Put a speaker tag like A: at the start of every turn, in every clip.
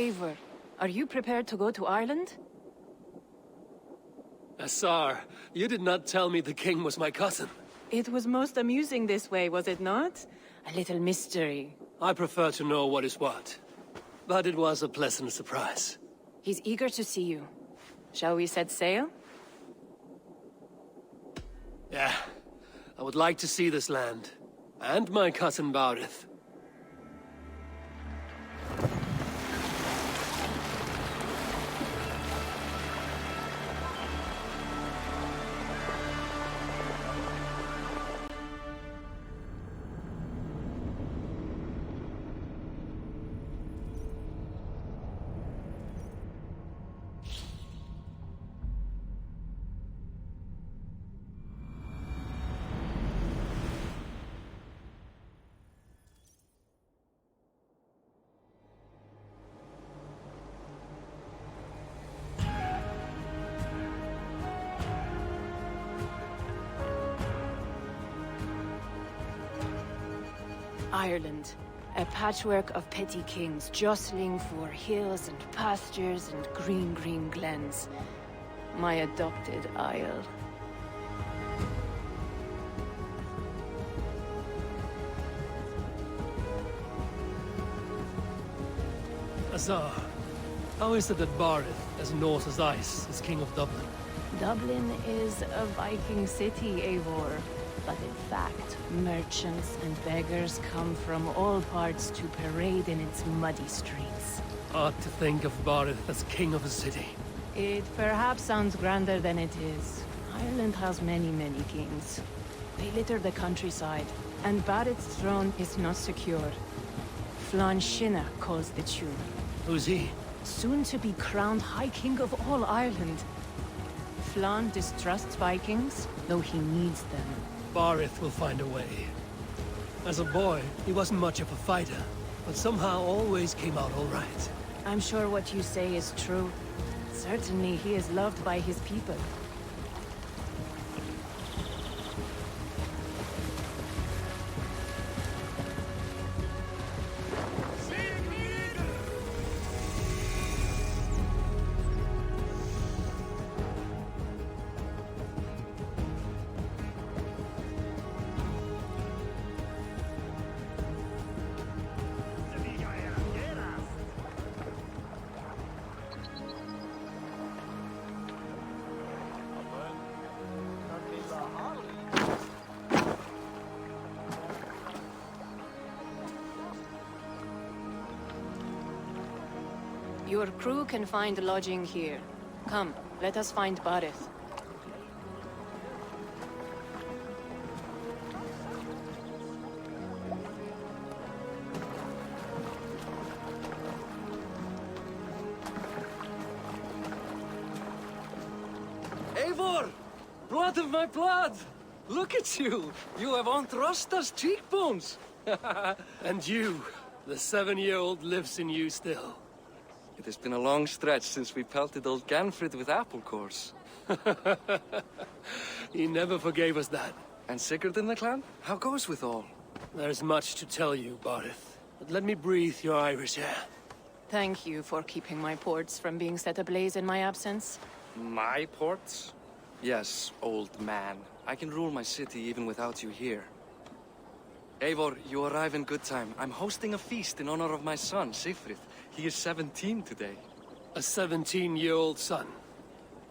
A: Eivor, are you prepared to go to Ireland?
B: Assar, you did not tell me the king was my cousin.
A: It was most amusing this way, was it not? A little mystery.
B: I prefer to know what is what. But it was a pleasant surprise.
A: He's eager to see you. Shall we set sail?
B: Yeah. I would like to see this land. And my cousin Baurith.
A: Ireland. A patchwork of petty kings jostling for hills and pastures and green glens. My adopted isle.
B: Assar, how is it that Baurith, as north as ice, is king of Dublin?
A: Dublin is a Viking city, Eivor. But in fact, merchants and beggars come from all parts to parade in its muddy streets.
B: Odd to think of Baurith as king of a city.
A: It perhaps sounds grander than it is. Ireland has many kings. They litter the countryside, and Barrett's throne is not secure. Flann Sinna calls the tune.
B: Who's he?
A: Soon to be crowned High King of all Ireland. Flann distrusts Vikings, though he needs them.
B: Baurith will find a way. As a boy, he wasn't much of a fighter, but somehow always came out all right.
A: I'm sure what you say is true. Certainly he is loved by his people. Your crew can find lodging here. Come, let us find Baurith.
B: Eivor! Blood of my blood! Look at you! You have Aunt Rosta's cheekbones! And you, the 7-year-old lives in you still.
C: It has been a long stretch since we pelted old Ganfrid with apple cores.
B: He never forgave us that.
C: And Sigurd in the clan? How goes with all?
B: There's much to tell you, Baurith. But let me breathe your Irish air.
A: Thank you for keeping my ports from being set ablaze in my absence.
C: My ports? Yes, old man. I can rule my city even without you here. Eivor, you arrive in good time. I'm hosting a feast in honor of my son, Sigfrid. He is 17 today.
B: A 17-year-old son.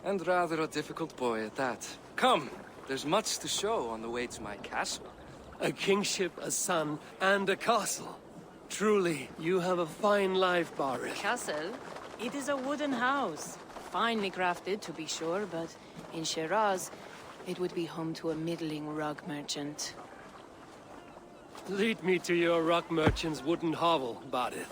C: And rather a difficult boy at that. Come, there's much to show on the way to my castle.
B: A kingship, a son, and a castle. Truly, you have a fine life, Baurith.
A: Castle? It is a wooden house. Finely crafted, to be sure, but in Shiraz, it would be home to a middling rug merchant.
B: Lead me to your rock merchant's wooden hovel, Baurith.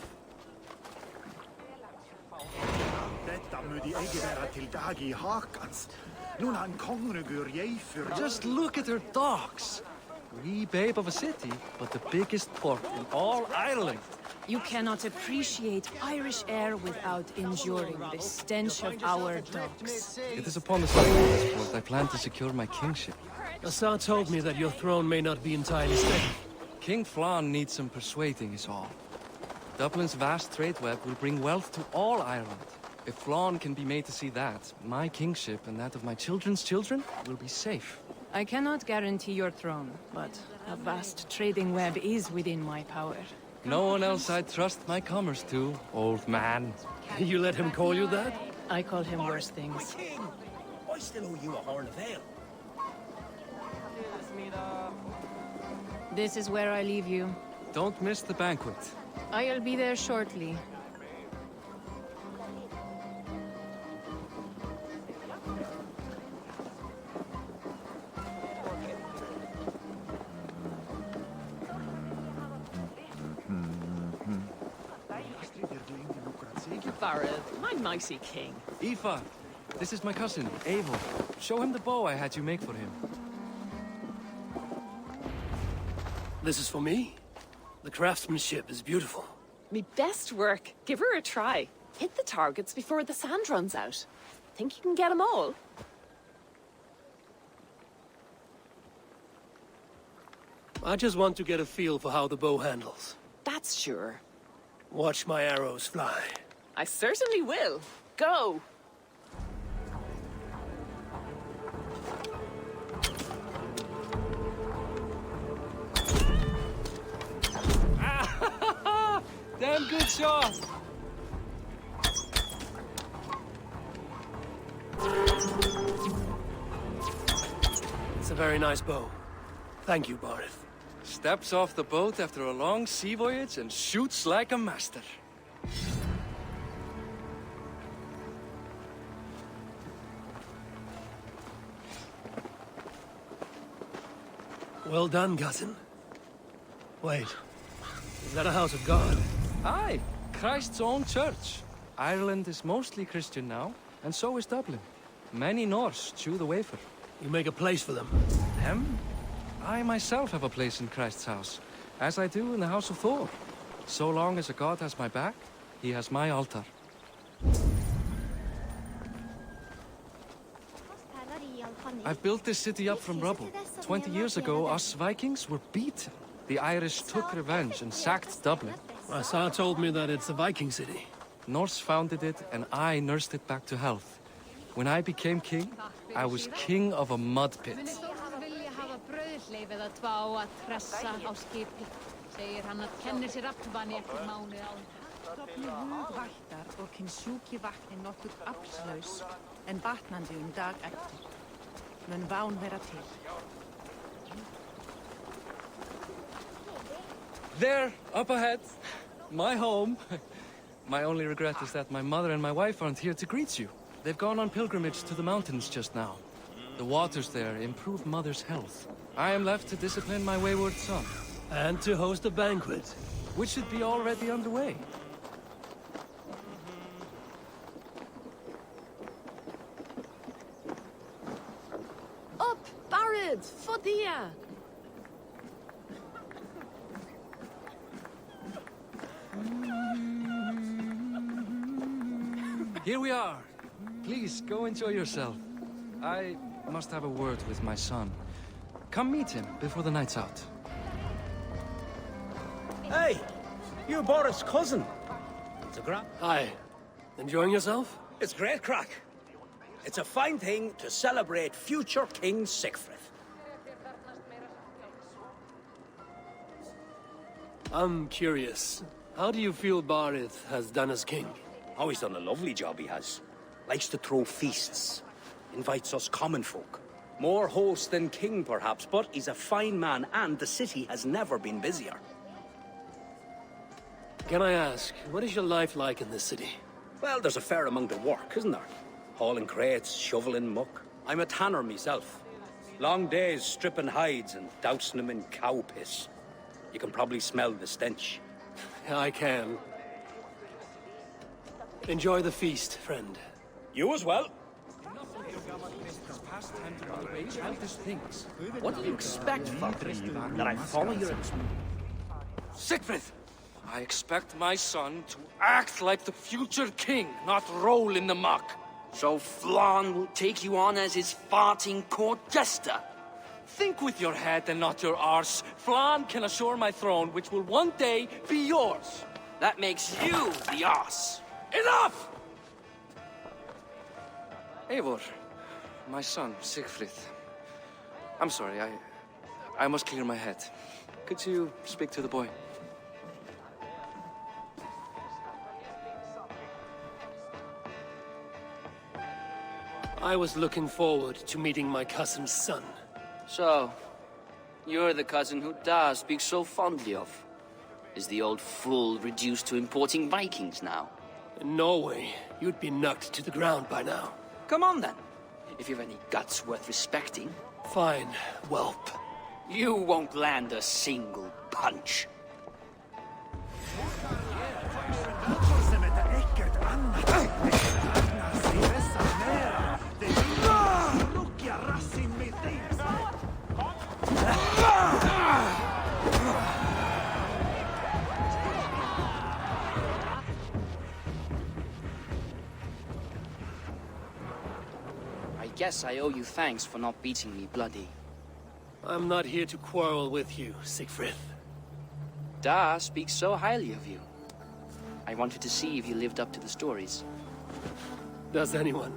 D: Just look at her docks. Wee babe of a city, but the biggest port in all Ireland.
A: You cannot appreciate Irish air without enduring the stench of our docks.
C: It is upon the strength of this port I plan to secure my kingship.
B: Assar told me that your throne may not be entirely steady.
C: King Flann needs some persuading is all. Dublin's vast trade web will bring wealth to all Ireland. If Flann can be made to see that, my kingship and that of my children's children will be safe.
A: I cannot guarantee your throne, but a vast trading web is within my power.
C: No one else I'd trust my commerce to, old man.
B: You let him call you that?
A: I call him worse things.
E: King! I still owe you a horn of ale.
A: This is where I leave you.
C: Don't miss the banquet.
A: I'll be there shortly.
F: My mighty king.
C: Aoife, this is my cousin, Eivor. Show him the bow I had you make for him.
B: This is for me? The craftsmanship is beautiful.
F: Me best work. Give her a try. Hit the targets before the sand runs out. Think you can get them all?
B: I just want to get a feel for how the bow handles.
F: That's sure.
B: Watch my arrows fly.
F: I certainly will. Go!
C: Damn good shot!
B: It's a very nice bow. Thank you, Barith.
C: Steps off the boat after a long sea voyage and shoots like a master.
B: Well done, cousin. Wait. Is that a house of God?
C: Aye, Christ's own church. Ireland is mostly Christian now, and so is Dublin. Many Norse chew the wafer.
B: You make a place for them.
C: Them? I myself have a place in Christ's house, as I do in the House of Thor. So long as a god has my back, he has my altar. I've built this city up from rubble. 20 years ago, us Vikings were beaten. The Irish took revenge and sacked Dublin.
B: Asa told me that it's a Viking city.
C: Norse founded it, and I nursed it back to health. When I became king, I was king of a mud pit. There, up ahead, my home. My only regret is that my mother and my wife aren't here to greet you. They've gone on pilgrimage to the mountains just now. The waters there improve Mother's health. I am left to discipline my wayward son.
B: And to host a banquet.
C: Which should be already underway.
F: Up! Barad! Fodia!
C: Here we are. Please, go enjoy yourself. I must have a word with my son. Come meet him before the night's out.
E: Hey! You're Boris' cousin. It's a grab.
B: Hi. Enjoying yourself?
E: It's great crack. It's a fine thing to celebrate future King Sigfrid.
B: I'm curious. How do you feel Barith has done as king?
E: Oh, he's done a lovely job, he has. Likes to throw feasts. Invites us common folk. More host than king, perhaps, but he's a fine man, and the city has never been busier.
B: Can I ask, what is your life like in this city?
E: Well, there's a fair amount of work, isn't there? Hauling crates, shoveling muck. I'm a tanner myself. Long days stripping hides and dousing them in cow piss. You can probably smell the stench.
B: I can. Enjoy the feast, friend.
E: You as well.
C: What do you expect, Father?
E: That I follow your...
C: Sigfrid! I expect my son to act like the future king, not roll in the muck.
G: So Flann will take you on as his farting court jester?
C: Think with your head and not your arse. Flann can assure my throne, which will one day be yours.
G: That makes you the ass.
B: Enough!
C: Eivor, my son, Siegfried. I'm sorry, I must clear my head. Could you speak to the boy?
B: I was looking forward to meeting my cousin's son.
G: So, you're the cousin who Da speaks so fondly of. Is the old fool reduced to importing Vikings now?
B: In Norway, you'd be knocked to the ground by now.
G: Come on then, if you've any guts worth respecting.
B: Fine, whelp.
G: You won't land a single punch. I guess I owe you thanks for not beating me bloody.
B: I'm not here to quarrel with you, Siegfried.
G: Da speaks so highly of you. I wanted to see if you lived up to the stories.
B: Does anyone?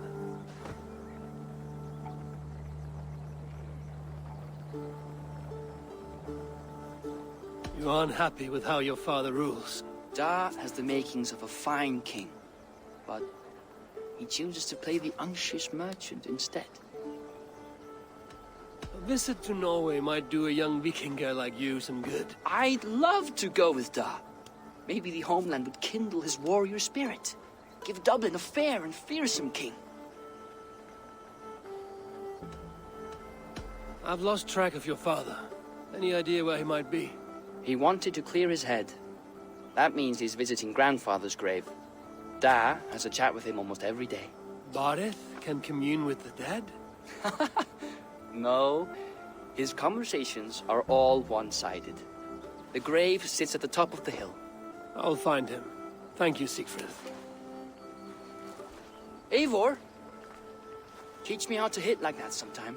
B: You're unhappy with how your father rules.
G: Da has the makings of a fine king, but he chooses to play the unctuous merchant instead.
B: A visit to Norway might do a young Vikinger like you some good.
G: I'd love to go with Da. Maybe the homeland would kindle his warrior spirit. Give Dublin a fair and fearsome king.
B: I've lost track of your father. Any idea where he might be?
G: He wanted to clear his head. That means he's visiting grandfather's grave. Da has a chat with him almost every day.
B: Barith can commune with the dead?
G: No, his conversations are all one-sided. The grave sits at the top of the hill.
B: I'll find him. Thank you, Siegfried.
G: Eivor, teach me how to hit like that sometime.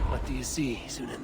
B: What do you see, Sunan?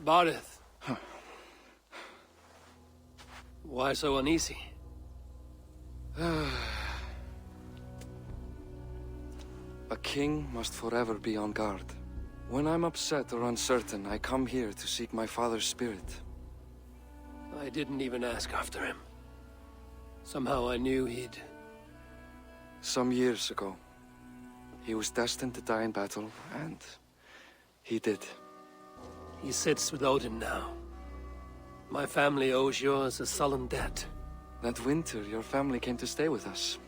B: Barith. Why so uneasy?
C: A king must forever be on guard. When I'm upset or uncertain, I come here to seek my father's spirit.
B: I didn't even ask after him. Somehow I knew he'd...
C: Some years ago, he was destined to die in battle, and he did.
B: He sits with Odin now. My family owes yours a sullen debt.
C: That winter, your family came to stay with us.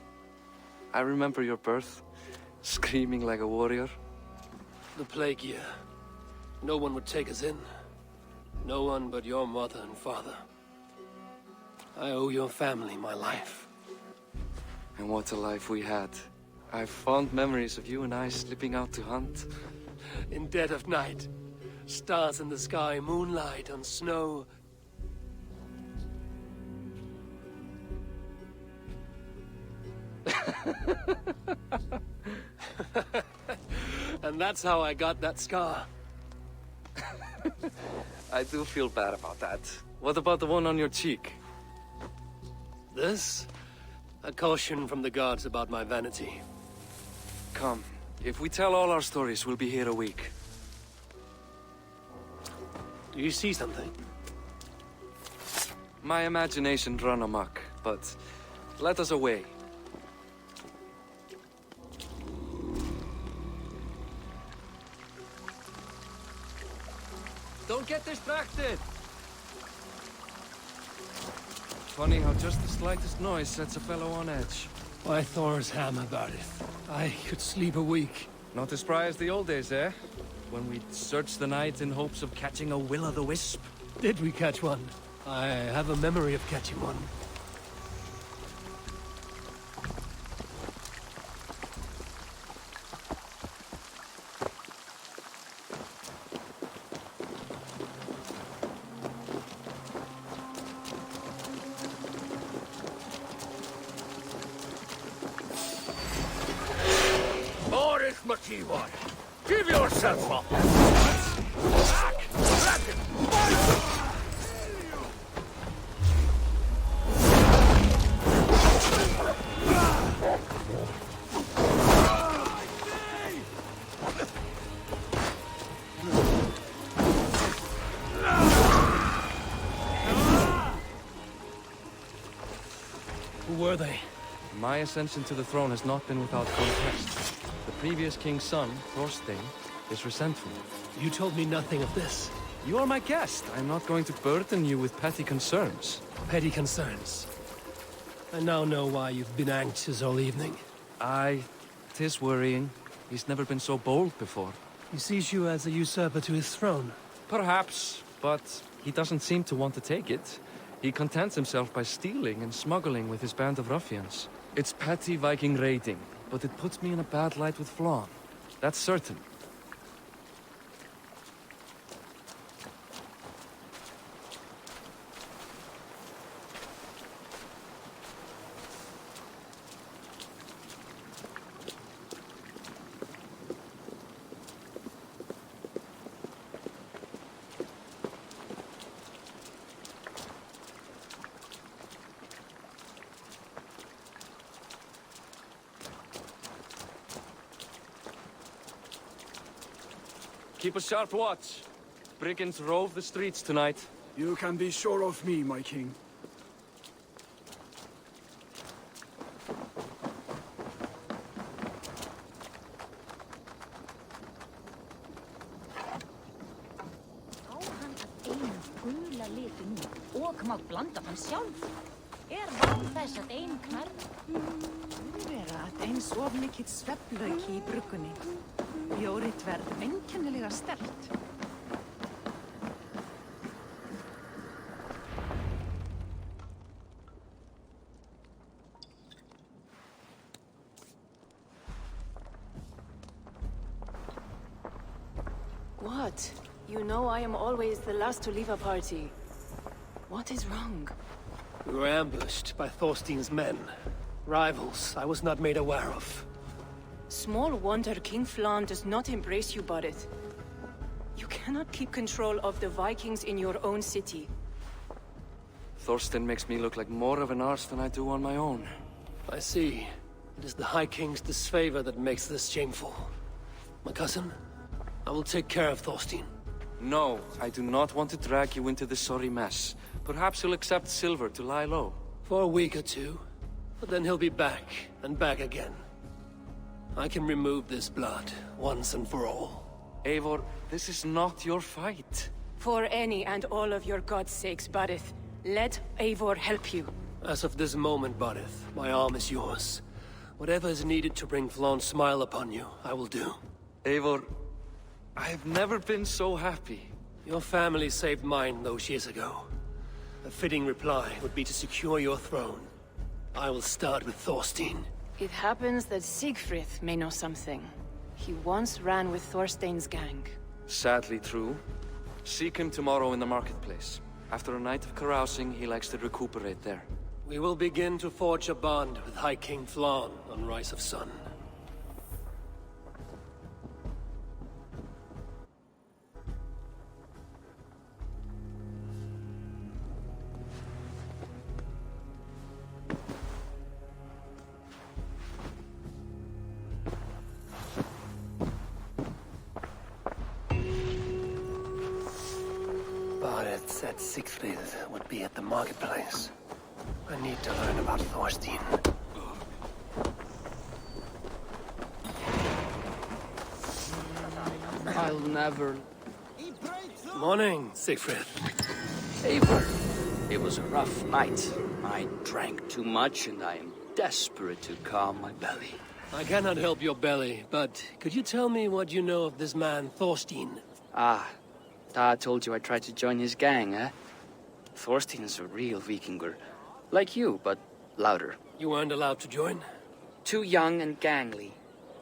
C: I remember your birth, screaming like a warrior.
B: The plague year. No one would take us in. No one but your mother and father. I owe your family my life.
C: And what a life we had. I have fond memories of you and I slipping out to hunt.
B: In dead of night. Stars in the sky, moonlight on snow. And that's how I got that scar.
C: I do feel bad about that. What about the one on your cheek?
B: This? A caution from the gods about my vanity.
C: Come, if we tell all our stories, we'll be here a week.
B: Do you see something?
C: My imagination run amok, but let us away. Don't get distracted! Funny how just the slightest noise sets a fellow on edge.
B: By Thor's hammer, Barith. I could sleep a week.
C: Not as spry as the old days, eh? When we'd search the night in hopes of catching a will-o'-the-wisp.
B: Did we catch one? I have a memory of catching one.
E: Boris Makiwar, give yourself up!
B: Who were they?
C: My ascension to the throne has not been without contest. The previous king's son, Thorstein, is resentful.
B: You told me nothing of this.
C: You are my guest. I'm not going to burden you with petty concerns.
B: Petty concerns. I now know why you've been anxious all evening.
C: Aye, 'tis worrying. He's never been so bold before.
B: He sees you as a usurper to his throne.
C: Perhaps, but he doesn't seem to want to take it. He contents himself by stealing and smuggling with his band of ruffians. It's petty Viking raiding, but it puts me in a bad light with Flann. That's certain. Keep a sharp watch. Brigands rove the streets tonight.
H: You can be sure of me, my king.
I: Á hann að einu gula litinu og má blanda hann sjálf. Van þess að ein knarr?
A: Vera að eins of mikill svefnlauki í bruggunni. Bjórið verð einkennilega sterkt. What? You know I am always the last to leave a party. What is wrong?
B: We were ambushed by Thorstein's men. Rivals I was not made aware of.
A: Small wonder King Flann does not embrace you, Barrett. You cannot keep control of the Vikings in your own city.
C: Thorstein makes me look like more of an arse than I do on my own.
B: I see. It is the High King's disfavor that makes this shameful. My cousin, I will take care of Thorstein.
C: No, I do not want to drag you into this sorry mess. Perhaps you'll accept silver to lie low.
B: For a week or two, but then he'll be back, and back again. I can remove this blood, once and for all.
C: Eivor, this is not your fight.
A: For any and all of your gods' sakes, Barrett, let Eivor help you.
B: As of this moment, Barith, my arm is yours. Whatever is needed to bring Flann's smile upon you, I will do.
C: Eivor, I have never been so happy.
B: Your family saved mine those years ago. A fitting reply would be to secure your throne. I will start with Thorstein.
A: It happens that Siegfried may know something. He once ran with Thorstein's gang.
C: Sadly true. Seek him tomorrow in the marketplace. After a night of carousing, he likes to recuperate there.
B: We will begin to forge a bond with High King Flann on Rise of Sun. Bareth said Siegfried would be at the marketplace. I need to learn about Thorstein.
G: I'll never...
B: Morning, Siegfried.
G: Eivor, it was a rough night. I drank too much and I am desperate to calm my belly.
B: I cannot help your belly, but could you tell me what you know of this man, Thorstein?
G: Ah, Dad told you I tried to join his gang, eh? Thorstein is a real Vikinger. Like you, but louder.
B: You weren't allowed to join?
G: Too young and gangly.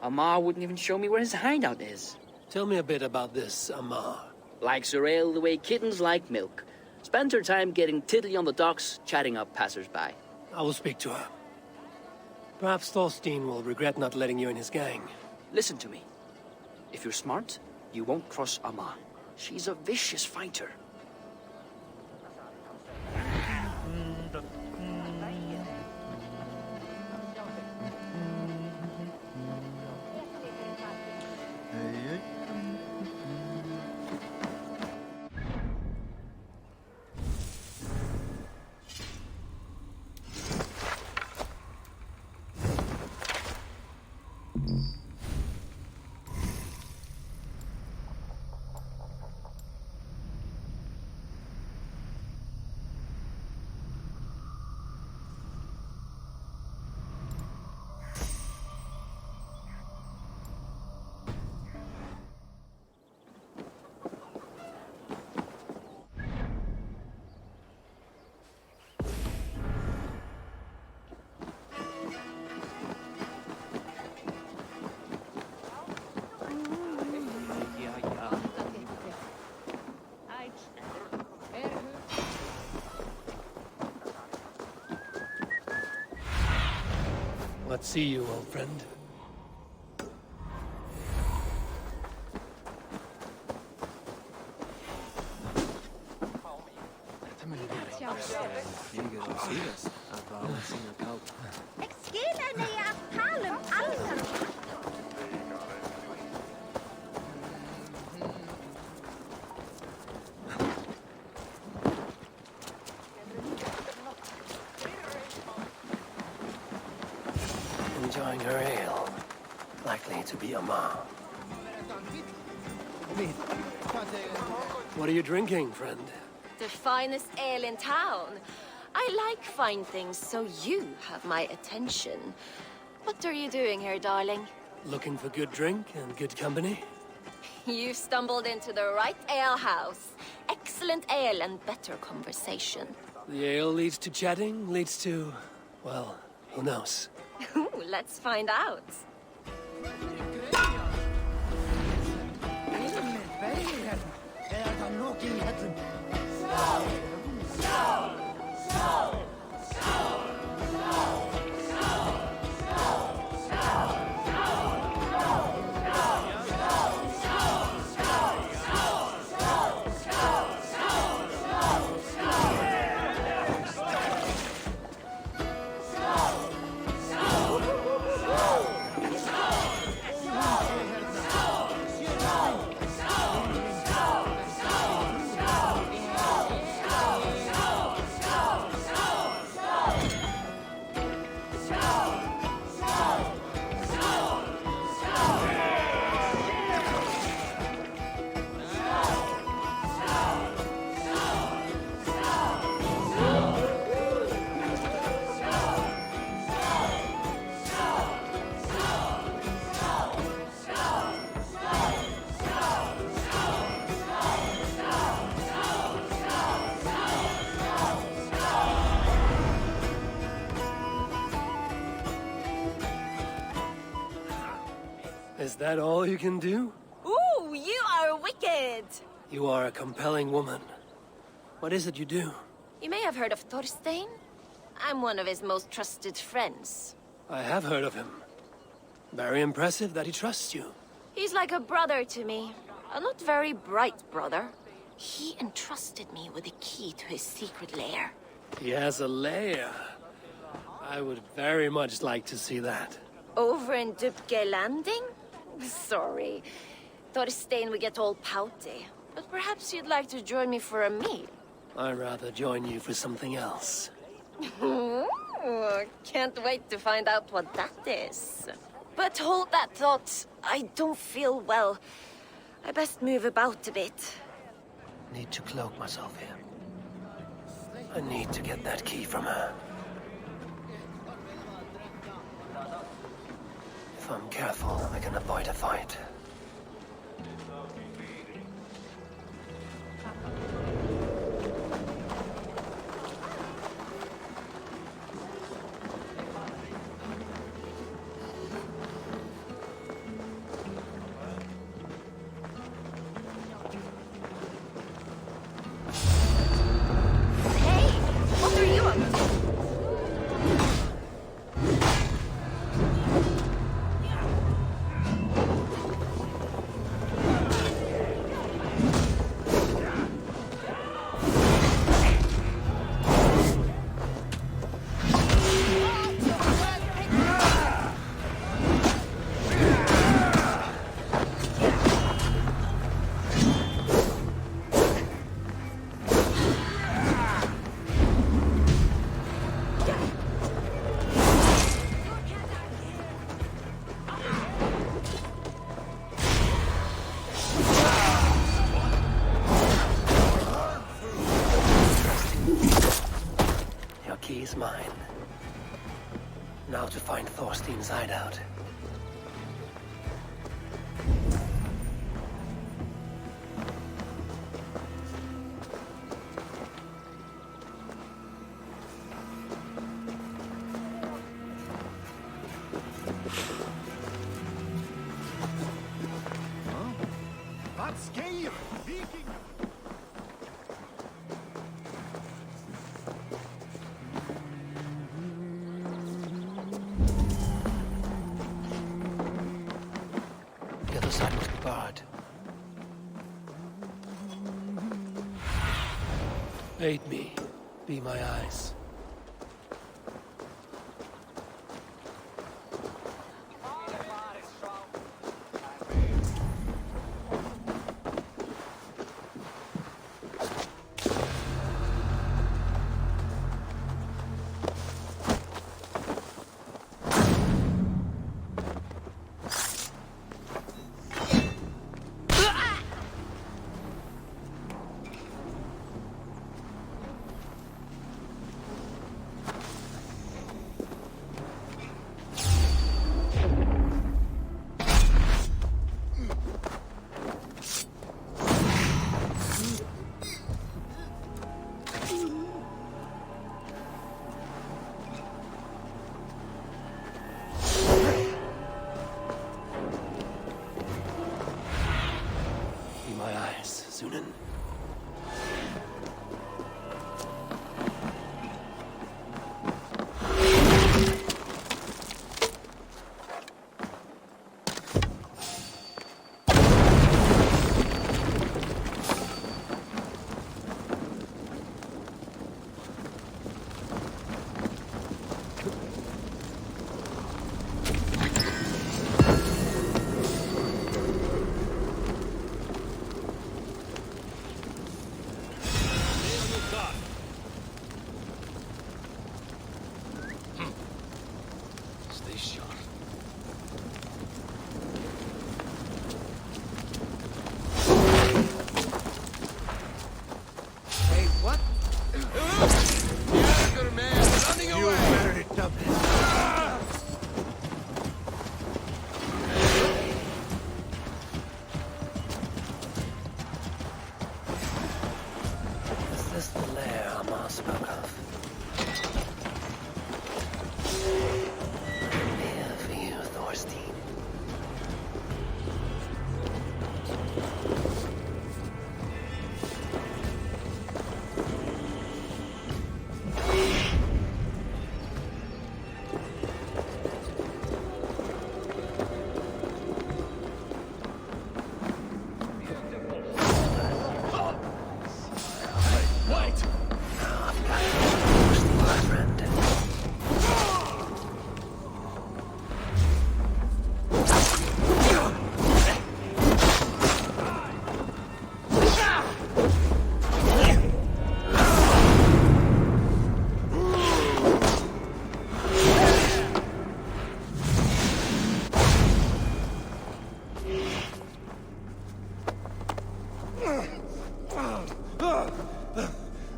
G: Amar wouldn't even show me where his hideout is.
B: Tell me a bit about this Amar.
G: Likes her ale the way kittens like milk. Spends her time getting tiddly on the docks, chatting up passers-by.
B: I will speak to her. Perhaps Thorstein will regret not letting you in his gang.
G: Listen to me. If you're smart, you won't cross Amar. She's a vicious fighter.
B: not see you, old friend. Enjoying her ale. Likely to be a ma. What are you drinking, friend?
J: The finest ale in town. I like fine things, so you have my attention. What are you doing here, darling?
B: Looking for good drink and good company?
J: You've stumbled into the right alehouse. Excellent ale and better conversation.
B: The ale leads to chatting, leads to... well, who knows?
J: Ooh, let's find out.
B: Is that all you can do?
J: Ooh, you are wicked!
B: You are a compelling woman. What is it you do?
J: You may have heard of Thorstein. I'm one of his most trusted friends.
B: I have heard of him. Very impressive that he trusts you.
J: He's like a brother to me. A not very bright brother. He entrusted me with the key to his secret lair.
B: He has a lair. I would very much like to see that.
J: Over in Dubke Landing? Sorry. Thorstein would get all pouty. But perhaps you'd like to join me for a meal.
B: I'd rather join you for something else.
J: Ooh, can't wait to find out what that is. But hold that thought. I don't feel well. I best move about a bit.
B: Need to cloak myself here. I need to get that key from her. If I'm careful, I can avoid a fight.
J: Hey, what are you up to?
B: Your key is mine. Now to find Thorstein's hideout. Aid me. Be my eyes. Sunan.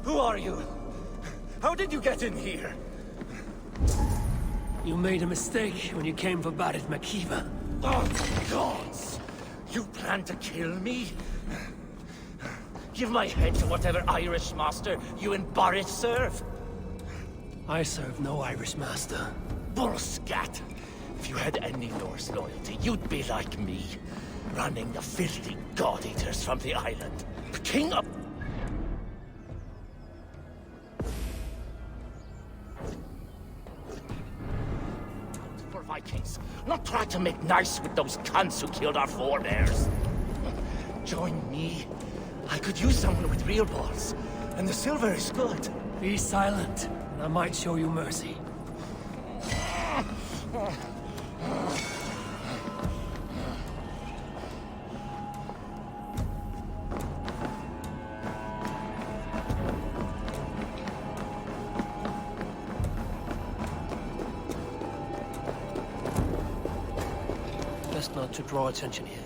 K: Who are you? How did you get in here?
B: You made a mistake when you came for Barit Makiva.
K: Oh, gods! You plan to kill me? Give my head to whatever Irish master you and Boris serve.
B: I serve no Irish master.
K: Bullscat! If you had any Norse loyalty, you'd be like me, running the filthy god-eaters from the island. The king of... for Vikings, not try to make nice with those cunts who killed our forebears. Join me. I could use someone with real balls, and the silver is good.
B: Be silent, and I might show you mercy. Best not to draw attention here.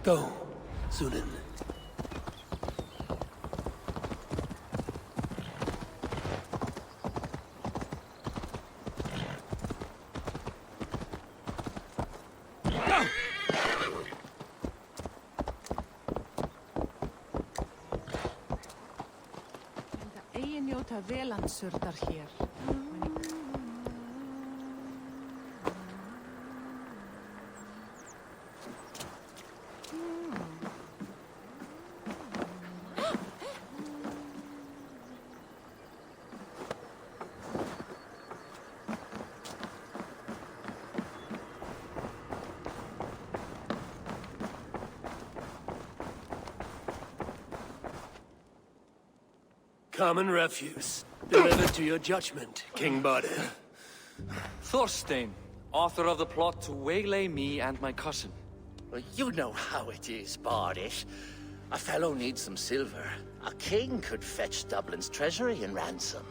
B: Go, Sunan.
A: Eigi njóta velandsurdar hér.
B: Common refuse. Delivered to your judgment, King Bardet.
C: Thorstein, author of the plot to waylay me and my cousin.
K: Well, you know how it is, Bardish. A fellow needs some silver. A king could fetch Dublin's treasury in ransom.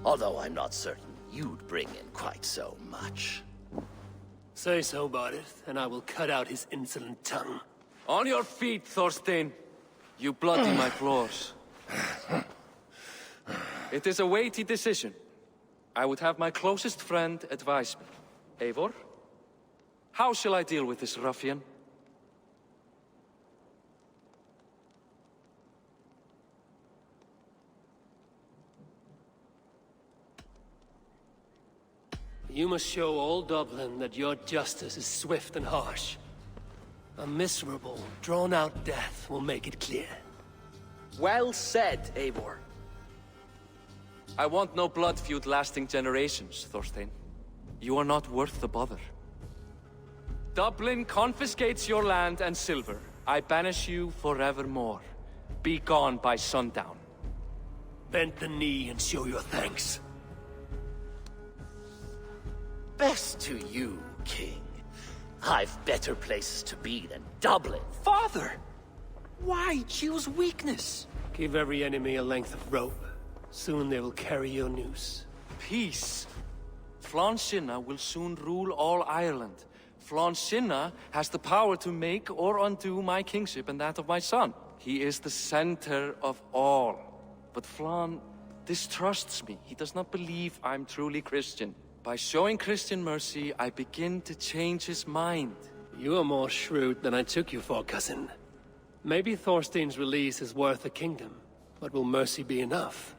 K: Although I'm not certain you'd bring in quite so much.
B: Say so, Bardet, and I will cut out his insolent tongue.
C: On your feet, Thorstein. You bloody my floors. It is a weighty decision. I would have my closest friend advise me. Eivor, how shall I deal with this ruffian?
B: You must show all Dublin that your justice is swift and harsh. A miserable, drawn-out death will make it clear.
C: Well said, Eivor. I want no blood feud lasting generations, Thorstein. You are not worth the bother. Dublin confiscates your land and silver. I banish you forevermore. Be gone by sundown.
B: Bend the knee and show your thanks.
K: Best to you, King. I've better places to be than Dublin.
B: Father! Why choose weakness? Give every enemy a length of rope. Soon they will carry your news.
C: Peace. Flann Sinna will soon rule all Ireland. Flann Sinna has the power to make or undo my kingship and that of my son. He is the center of all. But Flann distrusts me. He does not believe I'm truly Christian. By showing Christian mercy, I begin to change his mind.
B: You are more shrewd than I took you for, cousin. Maybe Thorstein's release is worth a kingdom, but will mercy be enough?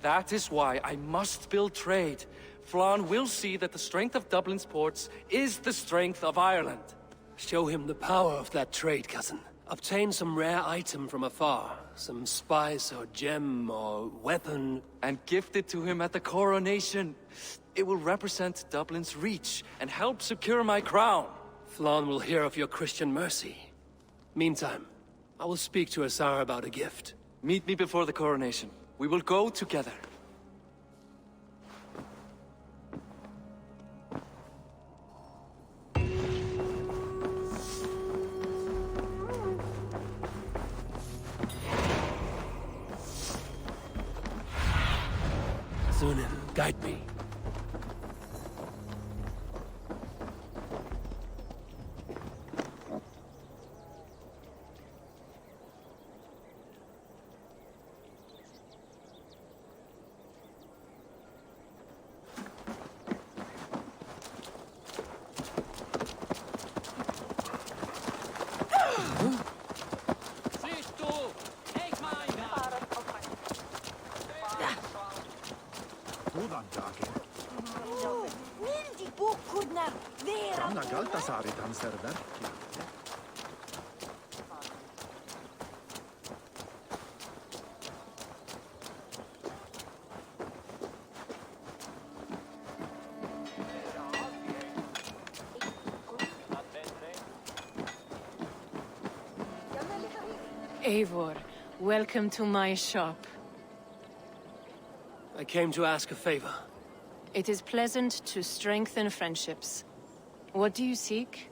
C: That is why I must build trade. Flann will see that the strength of Dublin's ports is the strength of Ireland.
B: Show him the power of that trade, cousin. Obtain some rare item from afar. Some spice or gem or weapon.
C: And gift it to him at the coronation. It will represent Dublin's reach and help secure my crown.
B: Flann will hear of your Christian mercy. Meantime, I will speak to Asar about a gift.
C: Meet me before the coronation. We will go together.
B: Sunan, guide me.
A: Eivor, welcome to my shop.
B: I came to ask a favor.
A: It is pleasant to strengthen friendships. What do you seek?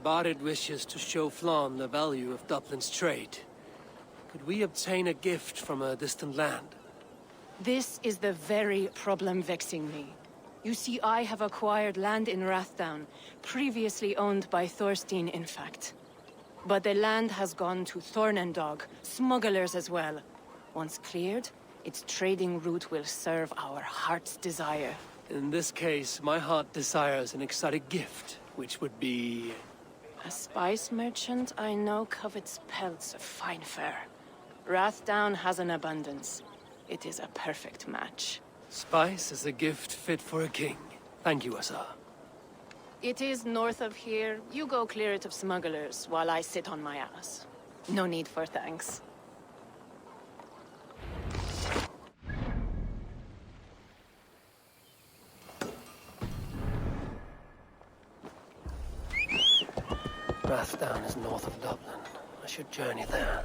B: Bardet wishes to show Flann the value of Dublin's trade. Could we obtain a gift from a distant land?
A: This is the very problem vexing me. You see, I have acquired land in Rathdown, previously owned by Thorstein, in fact. But the land has gone to Thorn and Dog, smugglers as well. Once cleared, its trading route will serve our heart's desire.
B: In this case, my heart desires an exotic gift, which would be...
A: A spice merchant I know covets pelts of fine fur. Rathdown has an abundance. It is a perfect match.
B: Spice is a gift fit for a king. Thank you, Asa.
A: It is north of here. You go clear it of smugglers, while I sit on my ass. No need for thanks.
B: Rathdown is north of Dublin. I should journey there.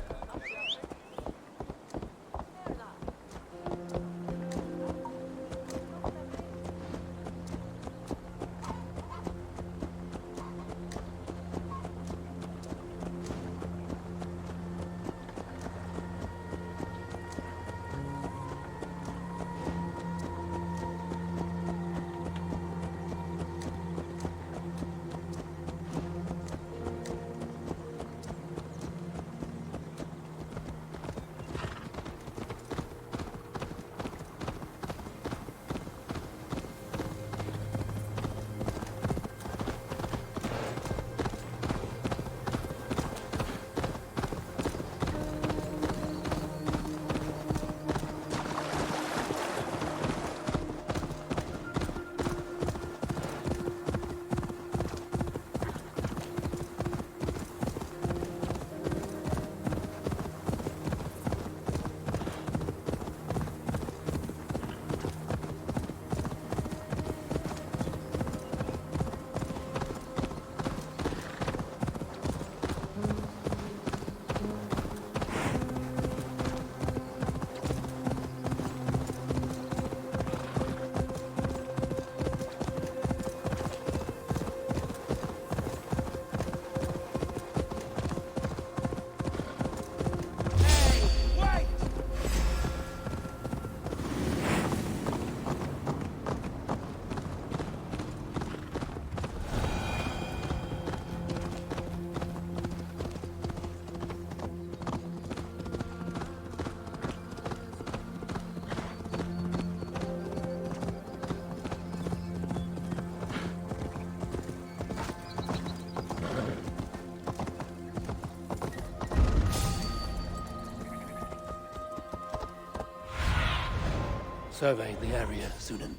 B: Survey the area, Sunan.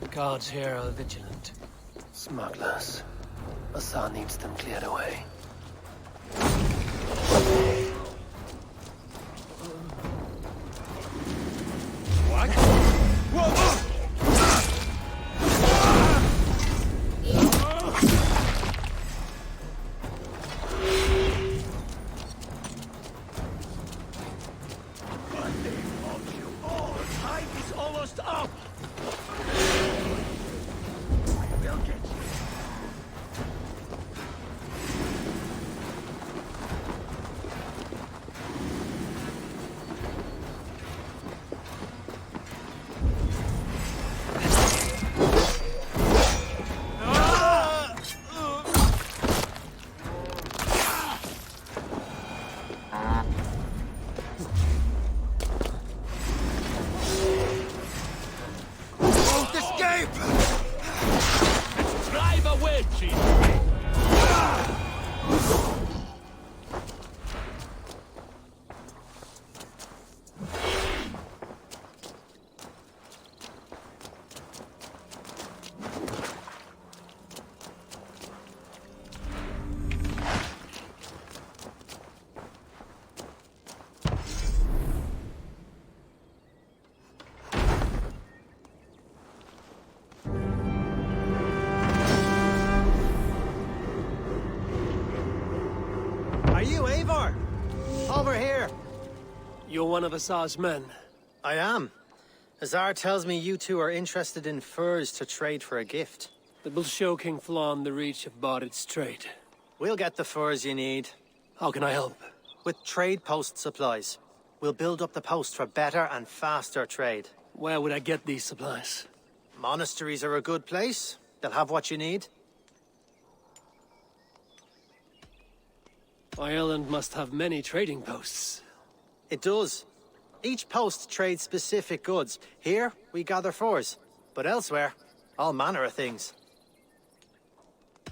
B: The guards here are vigilant. Smugglers. Asa needs them cleared away. You're one of Asar's men.
L: I am. Azar tells me you two are interested in furs to trade for a gift.
B: That will show King Flann the reach of Barrett's trade.
L: We'll get the furs you need.
B: How can I help?
L: With trade post supplies. We'll build up the post for better and faster trade.
B: Where would I get these supplies?
L: Monasteries are a good place. They'll have what you need.
B: Ireland must have many trading posts.
L: It does. Each post trades specific goods. Here, we gather furs. But elsewhere, all manner of things.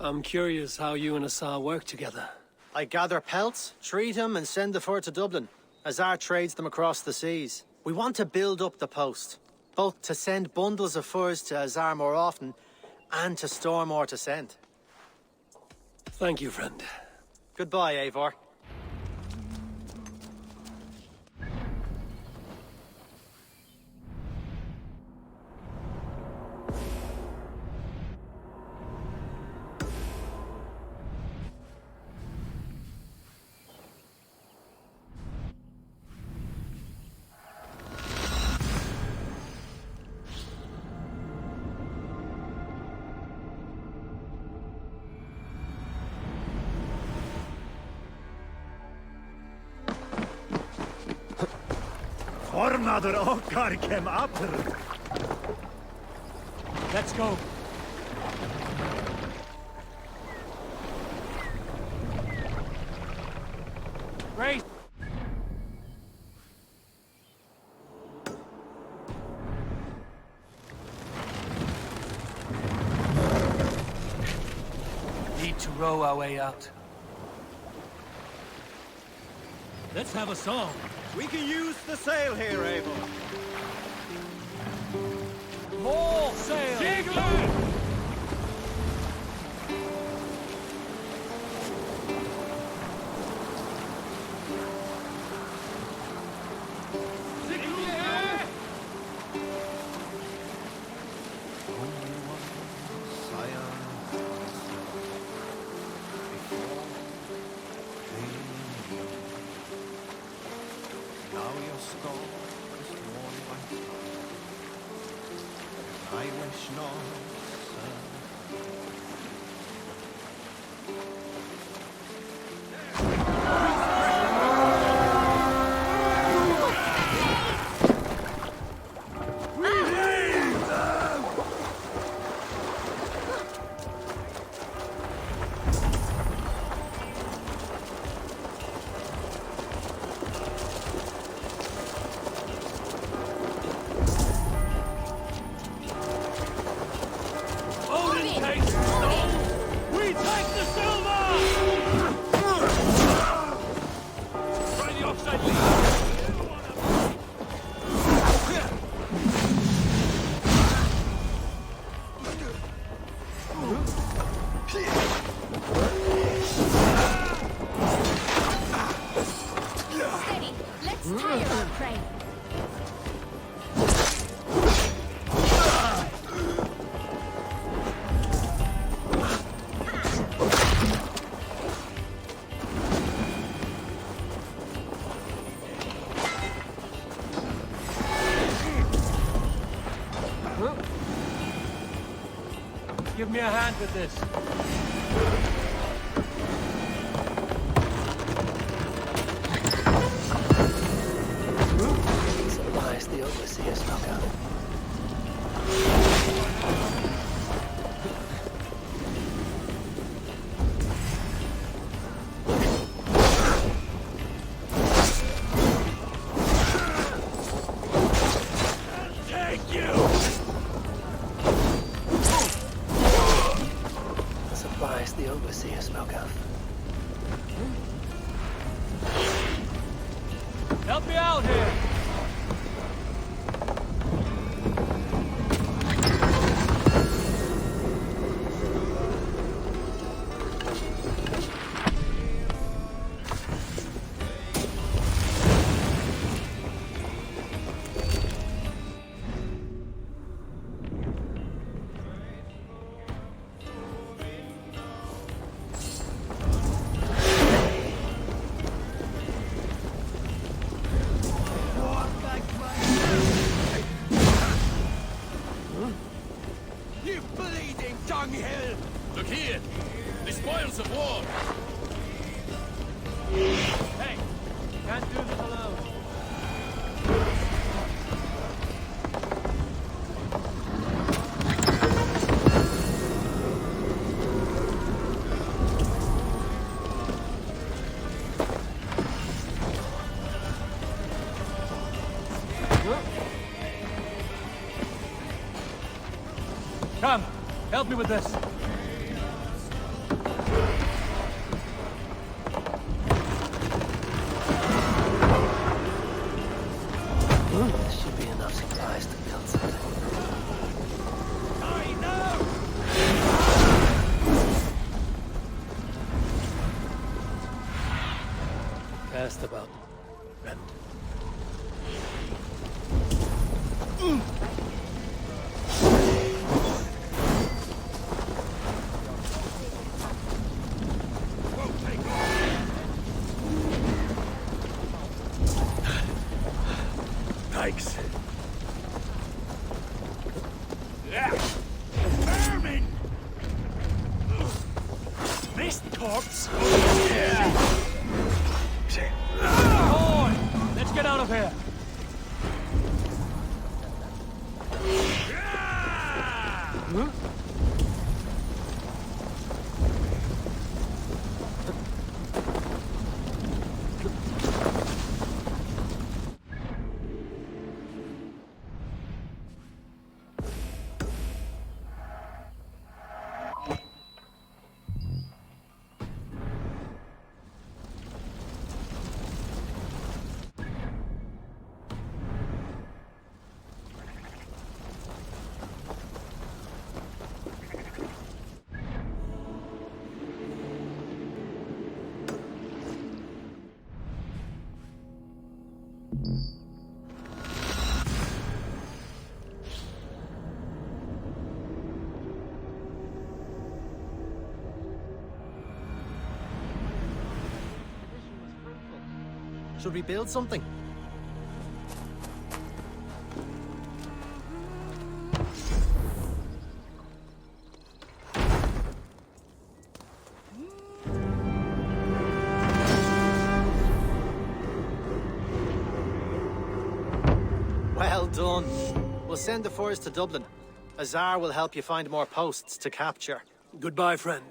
B: I'm curious how you and Azar work together.
L: I gather pelts, treat them, and send the fur to Dublin. Azar trades them across the seas. We want to build up the post, both to send bundles of furs to Azar more often, and to store more to send.
B: Thank you, friend.
L: Goodbye, Eivor.
K: Formadur okkar kem aftur.
B: Let's go. Great. Need to row our way out.
D: Let's have a song.
K: We can use the sail here, Eivor.
D: More sail!
B: Give me a hand with this.
C: Supplies the overseer snuck out. The overseer spoke of.
B: Help me out here!
K: Look here! The spoils of war!
B: Hey! Can't do this alone.
D: Come, help me with this.
B: This should be enough supplies to build something. Cast about, friend.
K: Yikes. Vermin! Mist corpse!
D: Boy, let's get out of here.
L: Should we build something? Well done. We'll send the furs to Dublin. Azar will help you find more posts to capture.
B: Goodbye, friend.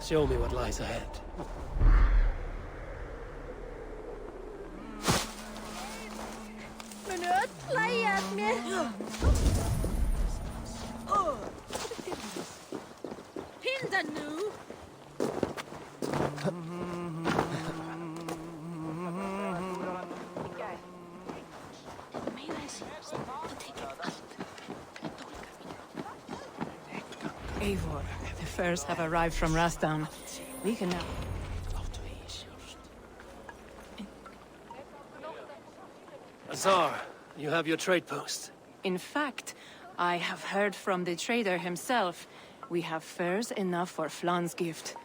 B: Show me what lies ahead.
A: Eivor, the furs have arrived from Rastown. We can now...
B: Azar, you have your trade post.
A: In fact, I have heard from the trader himself. We have furs enough for Flan's gift.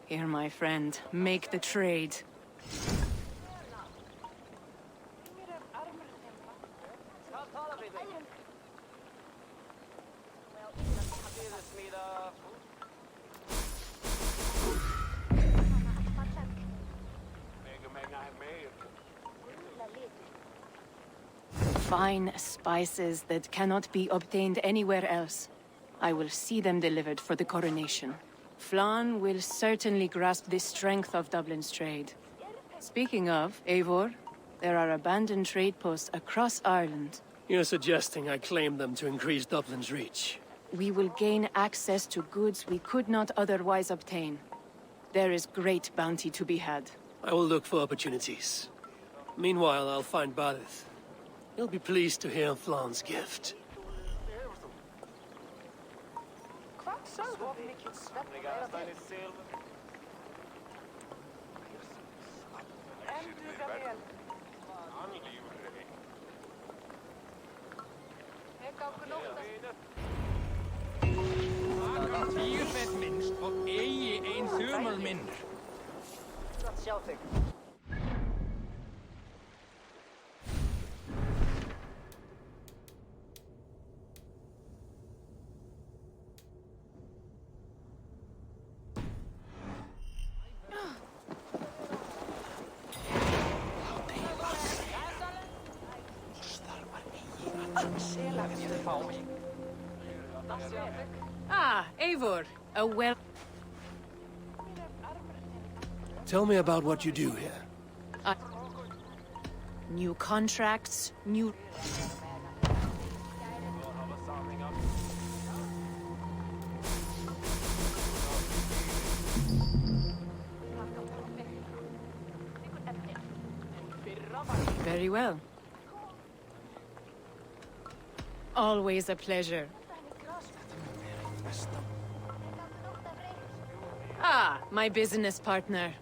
A: Here, my friend, make the trade. Fine spices that cannot be obtained anywhere else. I will see them delivered for the coronation. Flan will certainly grasp the strength of Dublin's trade. Speaking of, Eivor, there are abandoned trade posts across Ireland.
B: You're suggesting I claim them to increase Dublin's reach.
A: We will gain access to goods we could not otherwise obtain. There is great bounty to be had.
B: I will look for opportunities. Meanwhile, I'll find Barith. He'll be pleased to hear Flan's gift.
A: Ah, Eivor, a well...
B: Tell me about what you do here.
A: New contracts, new... Very well. Always a pleasure. Ah, my business partner.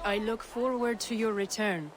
A: I look forward to your return.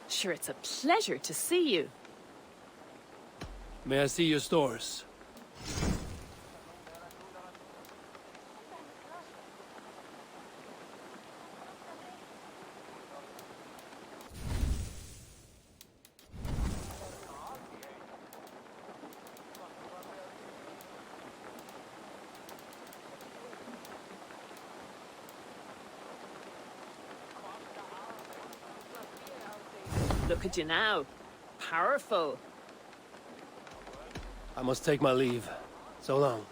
F: Sure, it's a pleasure to see you.
B: May I see your stores?
F: Look at you now. Powerful.
B: I must take my leave. So long.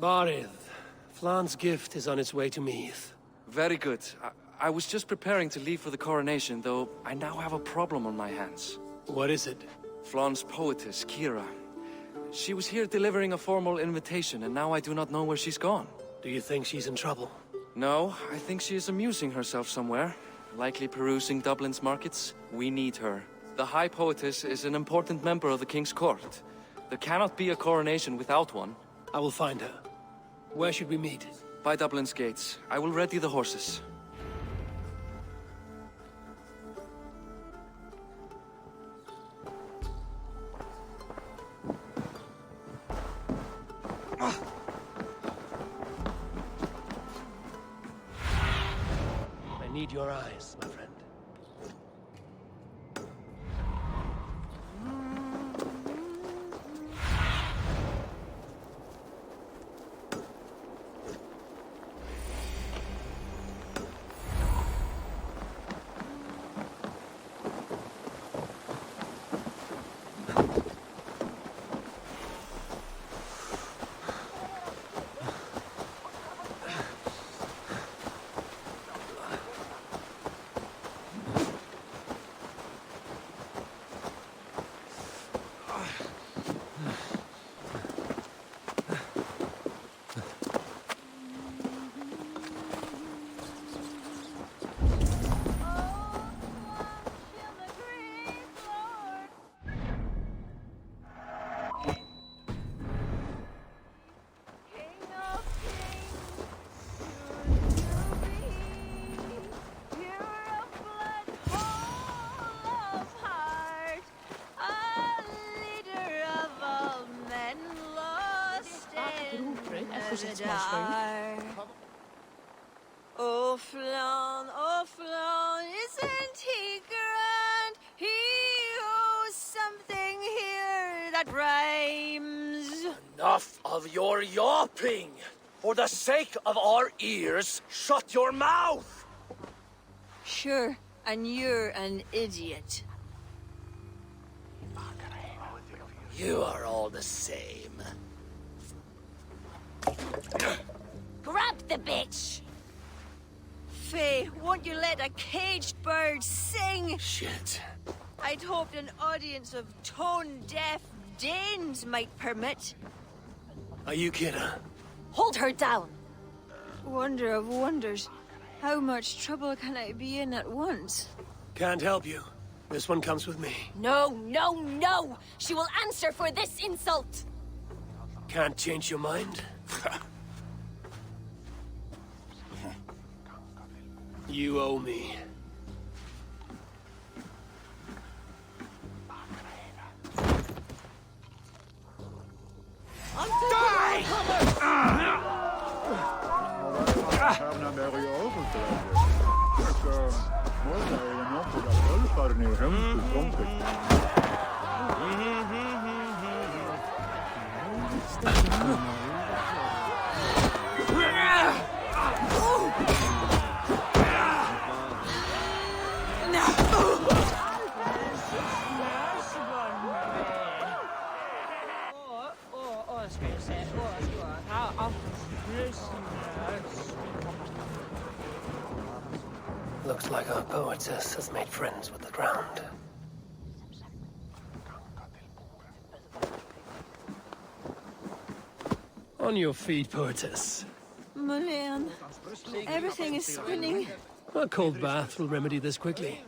B: Barith, Flan's gift is on its way to Meath.
C: Very good. I was just preparing to leave for the coronation, though I now have a problem on my hands.
B: What is it?
C: Flan's poetess, Kira. She was here delivering a formal invitation, and now I do not know where she's gone.
B: Do you think she's in trouble?
C: No, I think she is amusing herself somewhere. Likely perusing Dublin's markets. We need her. The High Poetess is an important member of the King's Court. There cannot be a coronation without one.
B: I will find her. Where should we meet?
C: By Dublin's gates. I will ready the horses.
B: I need your eyes, my friend.
J: Oh, Flan, isn't he grand? He owes something here that rhymes.
K: Enough of your yawping! For the sake of our ears, shut your mouth!
J: Sure, and you're an idiot.
K: You are all the same.
J: Grab the bitch! Faye, won't you let a caged bird sing?
B: Shit.
J: I'd hoped an audience of tone-deaf Danes might permit.
B: Are you kidding?
J: Hold her down! Wonder of wonders. How much trouble can I be in at once?
B: Can't help you. This one comes with me.
J: No, no, no! She will answer for this insult!
B: Can't change your mind? You owe me. Looks like our poetess has made friends with the ground. On your feet, poetess.
J: Mulan, everything is spinning.
B: A cold bath will remedy this quickly.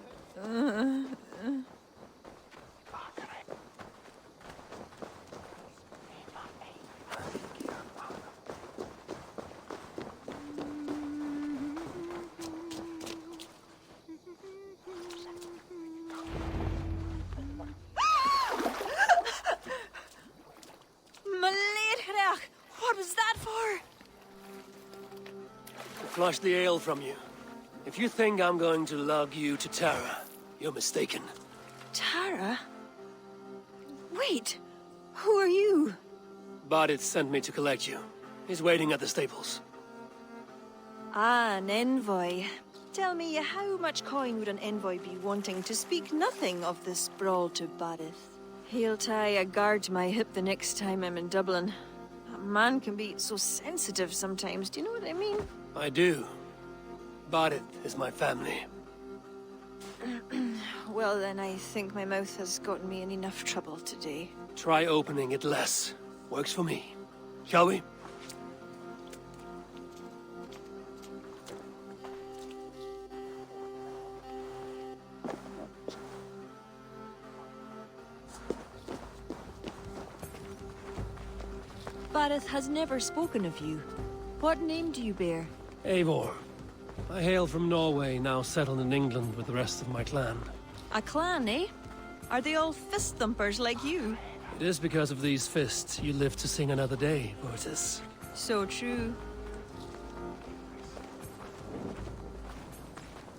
J: What was that for?
B: To flush the ale from you. If you think I'm going to lug you to Tara, you're mistaken.
J: Tara? Wait, who are you?
B: Bardit sent me to collect you. He's waiting at the stables.
J: Ah, an envoy. Tell me, how much coin would an envoy be wanting to speak nothing of the sprawl to Barith? He'll tie a guard to my hip the next time I'm in Dublin. A man can be so sensitive sometimes, do you know what I mean?
B: I do. Bardit is my family.
J: Well then, I think my mouth has gotten me in enough trouble today.
B: Try opening it less. Works for me. Shall we?
J: Barith has never spoken of you. What name do you bear?
B: Eivor. I hail from Norway, now settled in England with the rest of my clan.
J: A clan, eh? Are they all fist thumpers like you?
B: It is because of these fists you live to sing another day, poetess.
J: So true.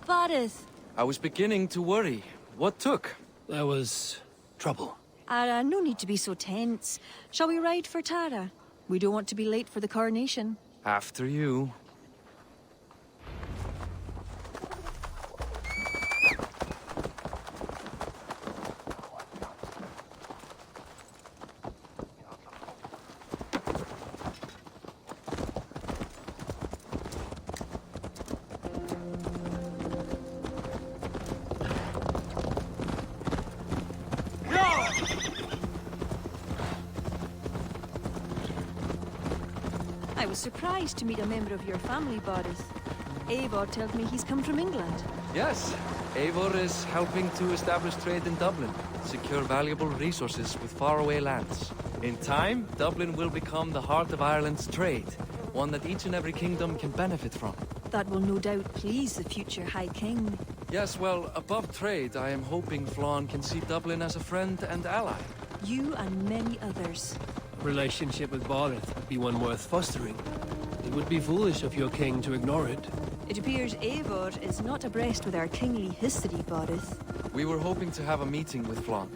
J: Barith.
C: I was beginning to worry. What took?
B: There was trouble.
J: No need to be so tense. Shall we ride for Tara? We don't want to be late for the coronation.
C: After you.
J: I was surprised to meet a member of your family, Barith. Eivor told me he's come from England.
C: Yes, Eivor is helping to establish trade in Dublin, secure valuable resources with faraway lands. In time, Dublin will become the heart of Ireland's trade, one that each and every kingdom can benefit from.
J: That will no doubt please the future High King.
C: Yes, well, above trade, I am hoping Flann can see Dublin as a friend and ally.
J: You and many others.
B: A relationship with Bardit would be one worth fostering. It would be foolish of your king to ignore it.
J: It appears Eivor is not abreast with our kingly history, Barith.
C: We were hoping to have a meeting with Flann.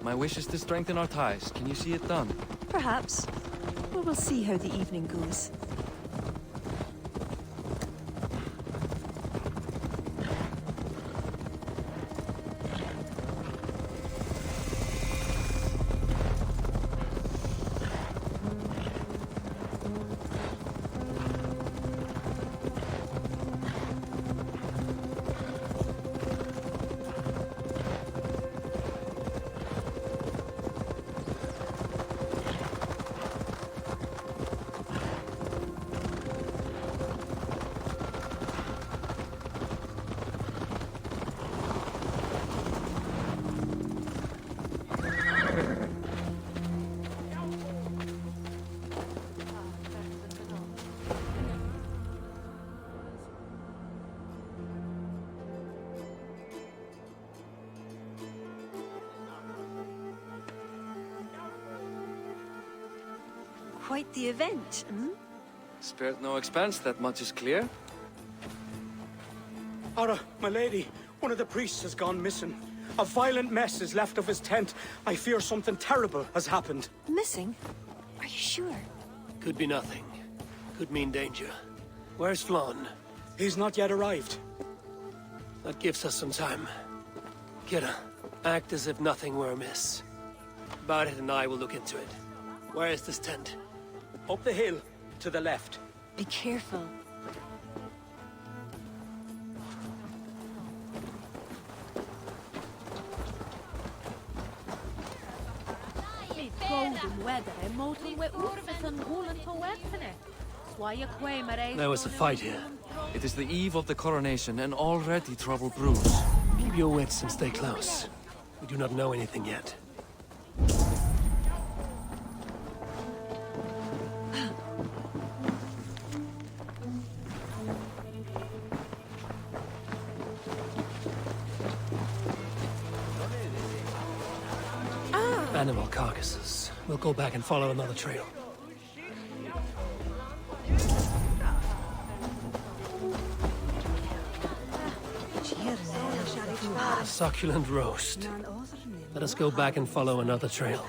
C: My wish is to strengthen our ties. Can you see it done?
J: Perhaps. We will see how the evening goes. quite the event, hmm?
C: Spared no expense, that much is clear.
E: Ara, my lady, one of the priests has gone missing. A violent mess is left of his tent. I fear something terrible has happened.
J: Missing? Are you sure?
B: Could be nothing. Could mean danger. Where's Flann?
E: He's not yet arrived.
B: That gives us some time. Kira, act as if nothing were amiss. Barret and I will look into it. Where is this tent?
E: Up the hill, to the left.
J: Be careful.
B: There was a fight here.
C: It is the eve of the coronation, and already trouble brews.
B: Keep your wits and stay close. We do not know anything yet. Animal carcasses. We'll go back and follow another trail. A succulent roast. Let us go back and follow another trail.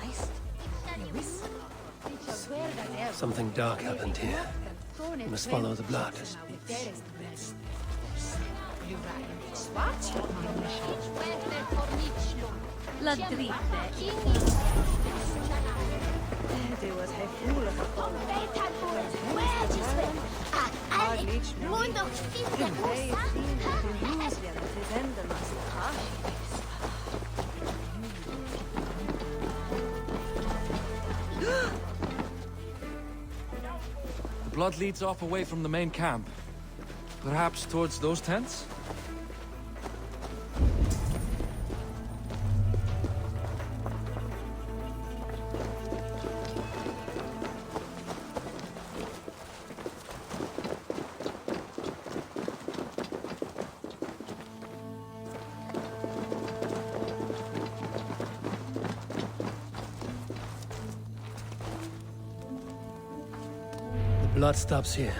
B: Something dark happened here. We must follow the blood.
I: La dritte.
J: Det was
C: Blood leads off away from the main camp. Perhaps towards those tents?
B: Blood stops here.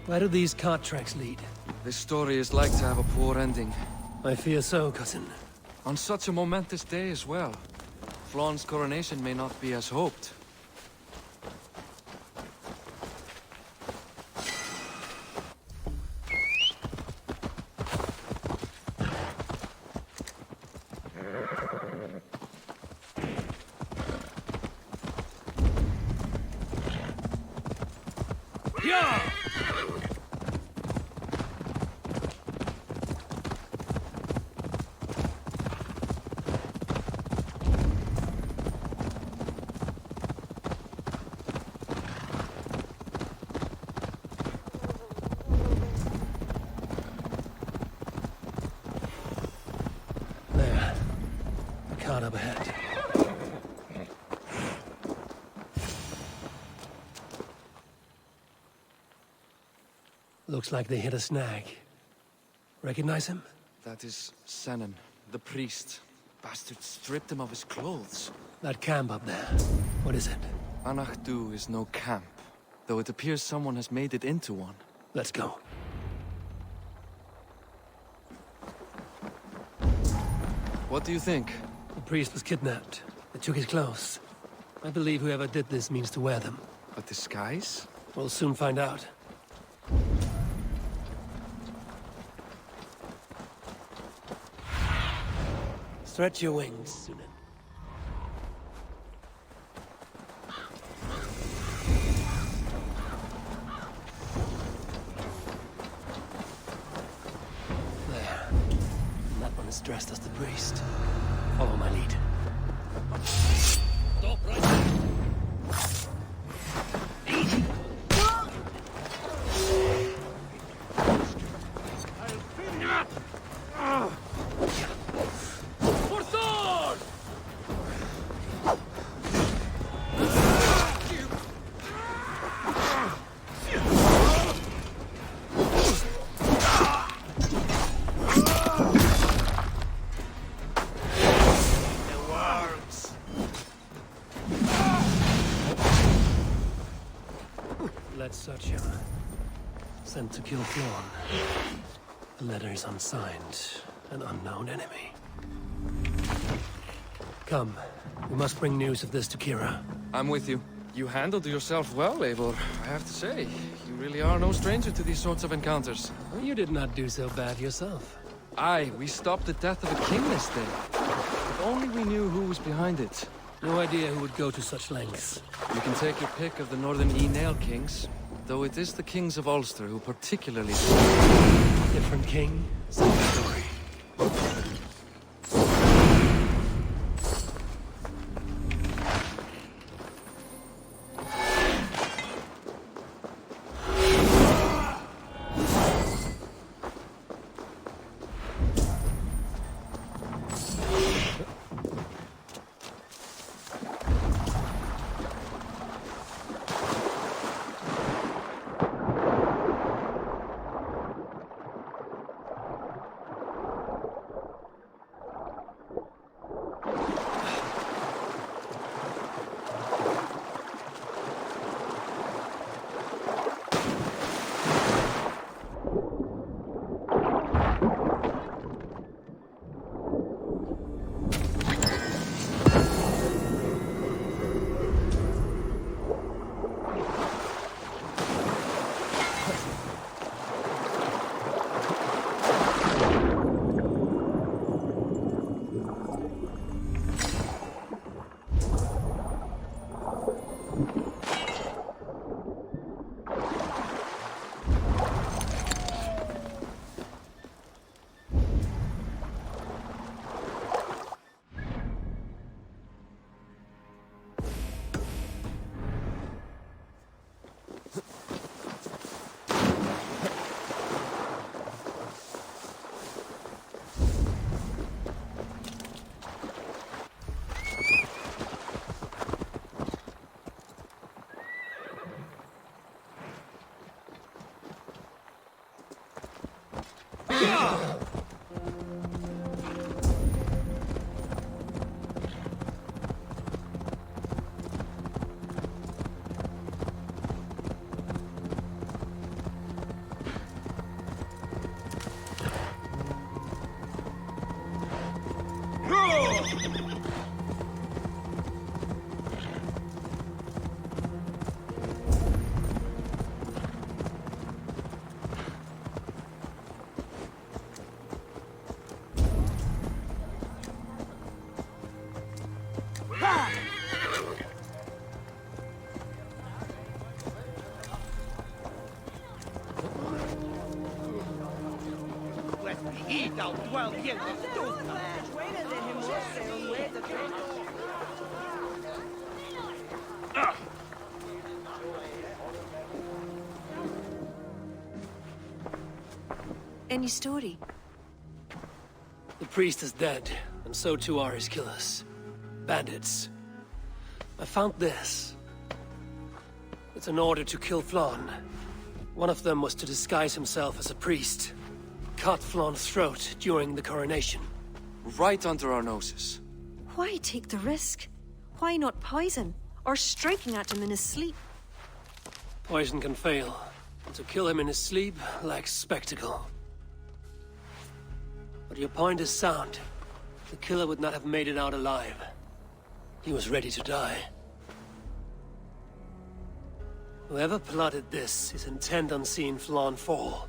B: Where do these cart tracks lead?
C: This story is like to have a poor ending.
B: I fear so, cousin.
C: On such a momentous day as well. Flann's coronation may not be as hoped.
B: There. A cart up ahead. Looks like they hit a snag. Recognize him?
C: That is Senan, the priest. Bastards stripped him of his clothes.
B: That camp up there. What is it?
C: Anachdu is no camp, though it appears someone has made it into one.
B: Let's go.
C: What do you think?
B: The priest was kidnapped. They took his clothes. I believe whoever did this means to wear them.
C: A disguise?
B: We'll soon find out. Stretch your wings, Sunan. There. And that one is dressed as the priest. Follow my lead.
K: Stop right there. Easy.
B: kill Flawn. The letter is unsigned. An unknown enemy. Come. We must bring news of this to Kira.
C: I'm with you. You handled yourself well, Eivor, I have to say. You really are no stranger to these sorts of encounters.
B: You did not do so bad yourself.
C: Aye, we stopped the death of a king this day. If only we knew who was behind it.
B: No idea who would go to such lengths.
C: You can take your pick of the Northern Enale kings, though it is the kings of Ulster who particularly...
B: Different king, same story.
J: Any story?
B: The priest is dead, and so too are his killers. Bandits. I found this. It's an order to kill Flawn. One of them was to disguise himself as a priest. Cut Flawn's throat during the coronation.
C: Right under our noses.
J: Why take the risk? Why not poison? Or striking at him in his sleep?
B: Poison can fail. And to kill him in his sleep lacks spectacle. But your point is sound. The killer would not have made it out alive. He was ready to die. Whoever plotted this is intent on seeing Flawn fall.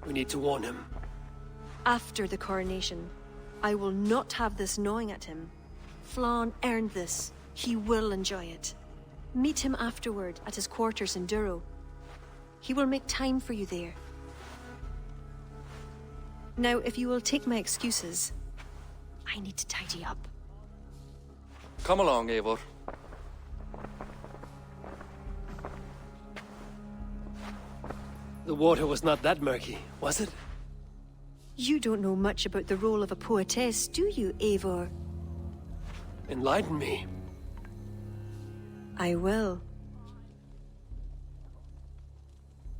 B: We need to warn him.
J: After the coronation, I will not have this gnawing at him. Flawn earned this. He will enjoy it. Meet him afterward at his quarters in Duro. He will make time for you there. Now, if you will take my excuses, I need to tidy up.
C: Come along, Eivor.
B: The water was not that murky, was it?
J: You don't know much about the role of a poetess, do you, Eivor?
B: Enlighten me.
J: I will.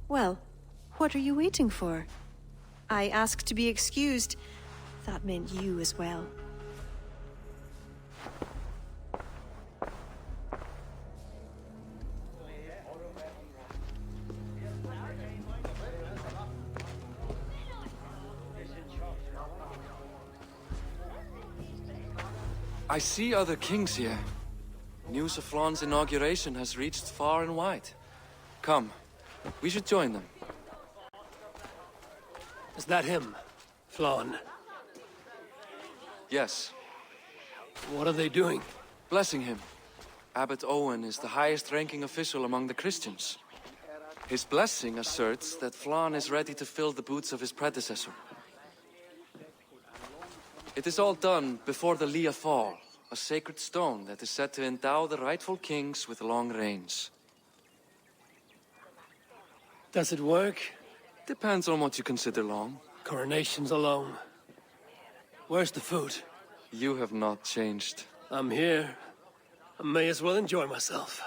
J: Well, what are you waiting for? I asked to be excused. That meant you as well.
C: I see other kings here. News of Flaun's inauguration has reached far and wide. Come, we should join them.
B: Is that him? Flaun?
C: Yes.
B: What are they doing?
C: Blessing him. Abbot Owen is the highest-ranking official among the Christians. His blessing asserts that Flaun is ready to fill the boots of his predecessor. It is all done before the Lia Fall, a sacred stone that is said to endow the rightful kings with long reigns.
B: Does it work?
C: Depends on what you consider long.
B: Coronations alone. Where's the food?
C: You have not changed.
B: I'm here. I may as well enjoy myself.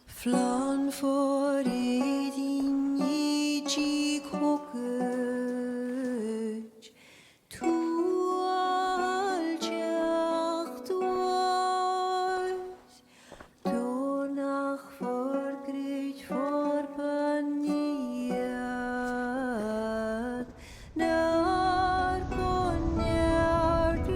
J: Flan for eating ye cockage to all jacht was donach for great for paniat nar conyard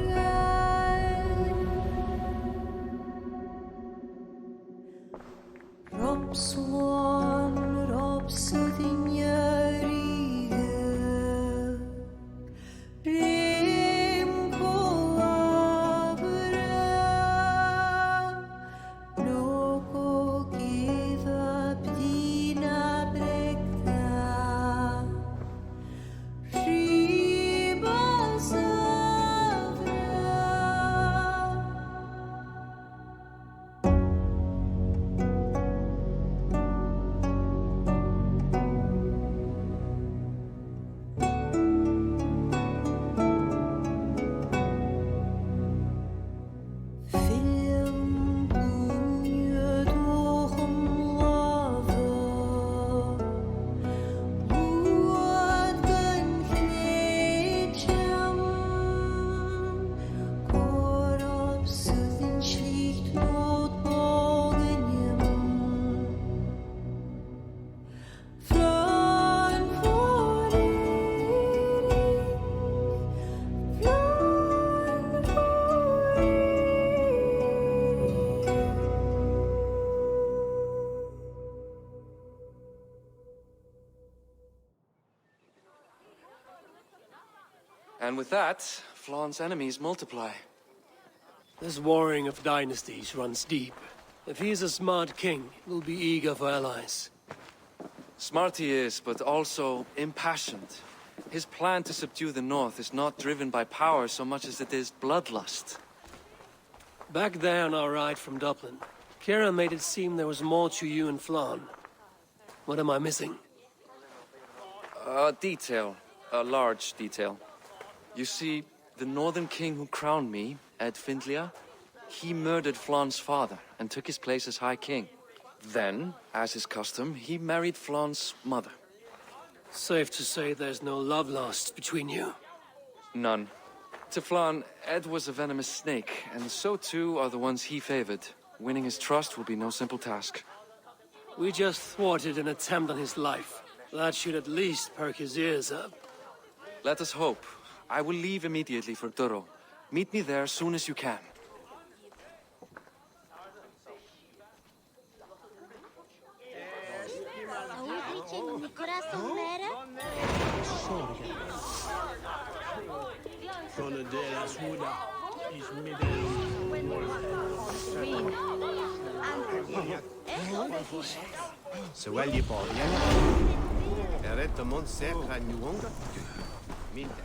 J: Rob Swan, Rob Suthignaride, Rim Collabora, no go give up Dina Brecta, Riba Savra. Film bunje dochem lava, Luad gan gnetjam, Korab suthin schlicht not bogenjem. Flan for Erik, Flan for
C: And with that, Flaun's enemies multiply.
B: This warring of dynasties runs deep. If he is a smart king, he'll be eager for allies.
C: Smart he is, but also impassioned. His plan to subdue the north is not driven by power so much as it is bloodlust.
B: Back there on our ride from Dublin, Kira made it seem there was more to you and Flan. What am I missing?
C: A detail. A large detail. You see, the northern king who crowned me, Ed Findlia, he murdered Flaun's father and took his place as High King. Then, as is custom, he married Flaun's mother.
B: Safe to say there's no love lost between you.
C: None. To Flaun, Ed was a venomous snake, and so too are the ones he favored. Winning his trust will be no simple task.
B: We just thwarted an attempt on his life. That should at least perk his ears up.
C: Let us hope. I will leave immediately for Duro. Meet me there as soon as you can.
M: Se welje borgen. Ret mon sekra nyunga. Mite.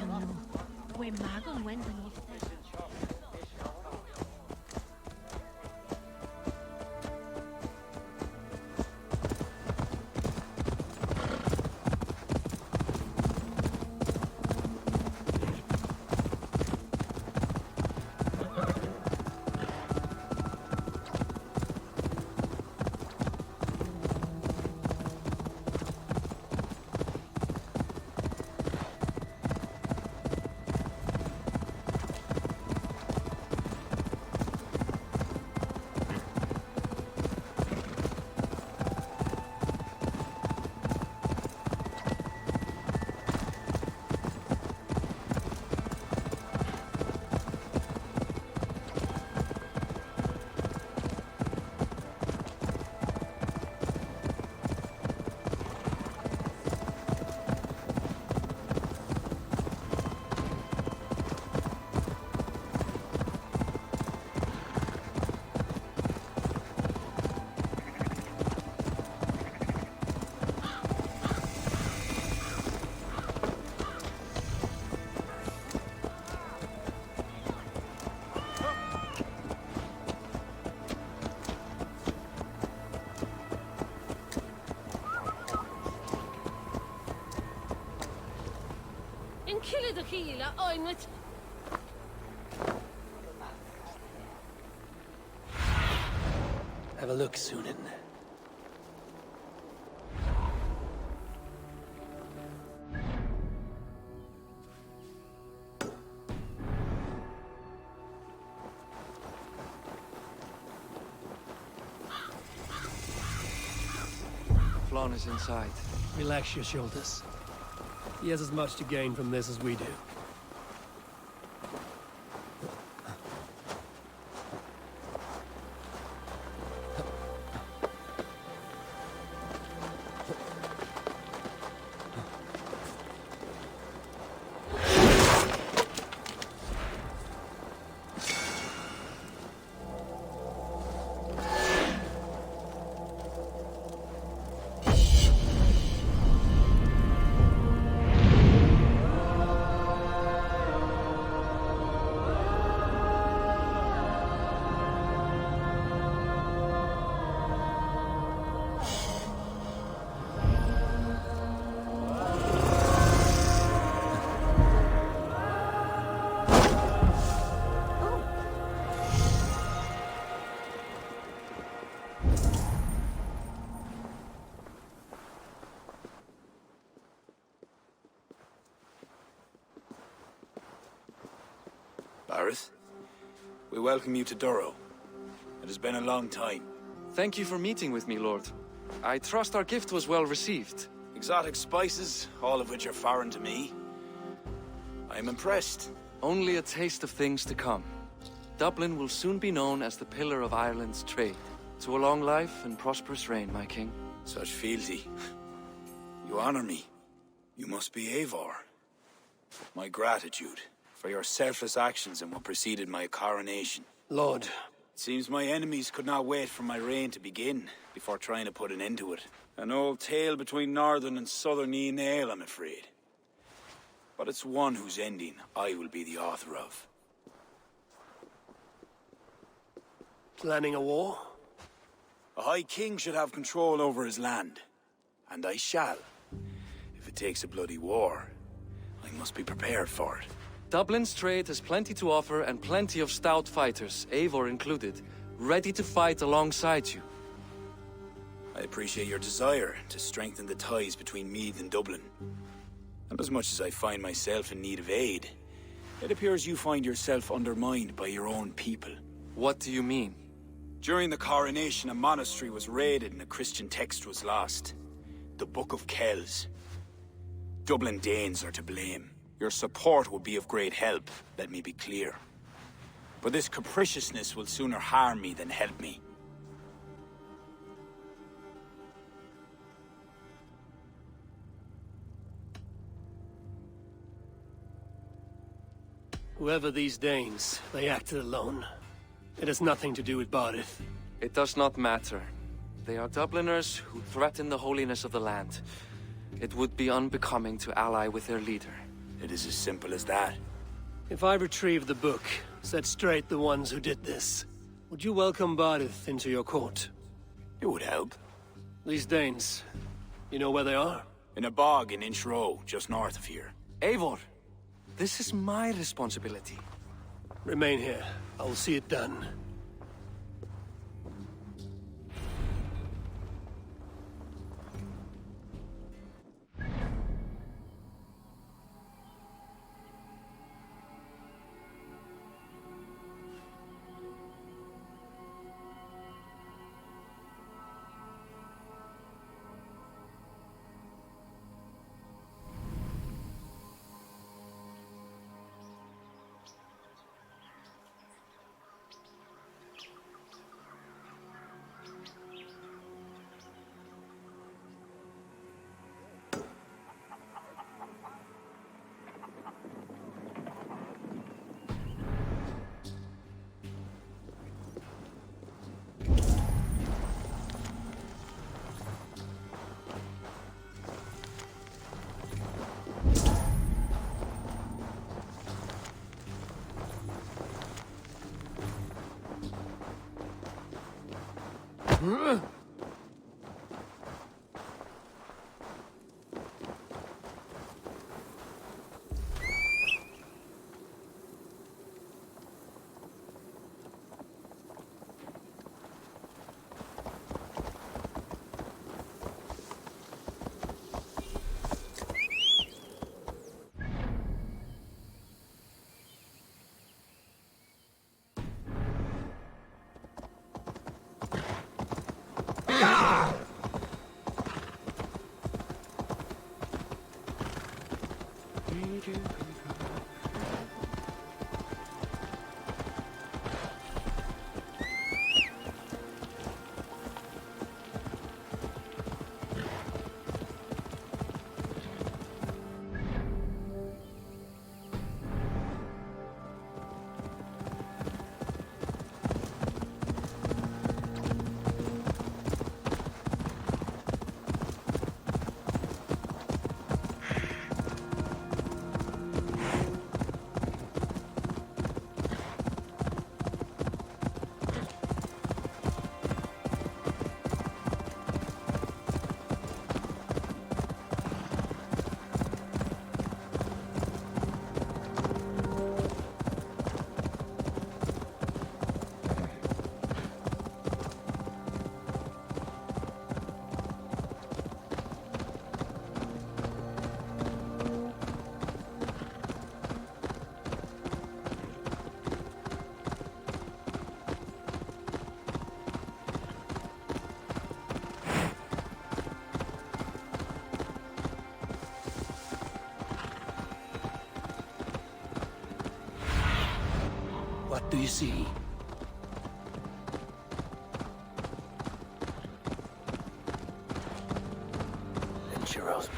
I: Tiano. We magon went and left it. Kill the killer, I'm with.
B: Have a look, Sunan.
C: Flann is inside.
B: Relax your shoulders. He has as much to gain from this as we do.
N: Bareth, we welcome you to Durrow. It has been a long time.
C: Thank you for meeting with me, Lord. I trust our gift was well received.
N: Exotic spices, all of which are foreign to me. I am impressed.
C: Only a taste of things to come. Dublin will soon be known as the pillar of Ireland's trade. To a long life and prosperous reign, my king.
N: Such fealty. You honor me. You must be Eivor. My gratitude for your selfless actions in what preceded my coronation.
B: Lord.
N: It seems my enemies could not wait for my reign to begin before trying to put an end to it. An old tale between northern and southern Nael, I'm afraid. But it's one whose ending I will be the author of.
B: Planning a war?
N: A High King should have control over his land. And I shall. If it takes a bloody war, I must be prepared for it.
C: Dublin's trade has plenty to offer and plenty of stout fighters, Eivor included, ready to fight alongside you.
N: I appreciate your desire to strengthen the ties between Meath and Dublin. And as much as I find myself in need of aid, it appears you find yourself undermined by your own people.
C: What do you mean?
N: During the coronation, a monastery was raided and a Christian text was lost. The Book of Kells. Dublin Danes are to blame. Your support would be of great help, let me be clear. But this capriciousness will sooner harm me than help me.
B: Whoever these Danes, they acted alone. It has nothing to do with Barith.
C: It does not matter. They are Dubliners who threaten the holiness of the land. It would be unbecoming to ally with their leader.
N: It is as simple as that.
B: If I retrieve the book, set straight the ones who did this, would you welcome Baarth into your court?
N: It would help.
B: These Danes, you know where they are?
N: In a bog in Inch Row, just north of here.
C: Eivor, this is my responsibility.
B: Remain here. I will see it done. What do you see? Enchiros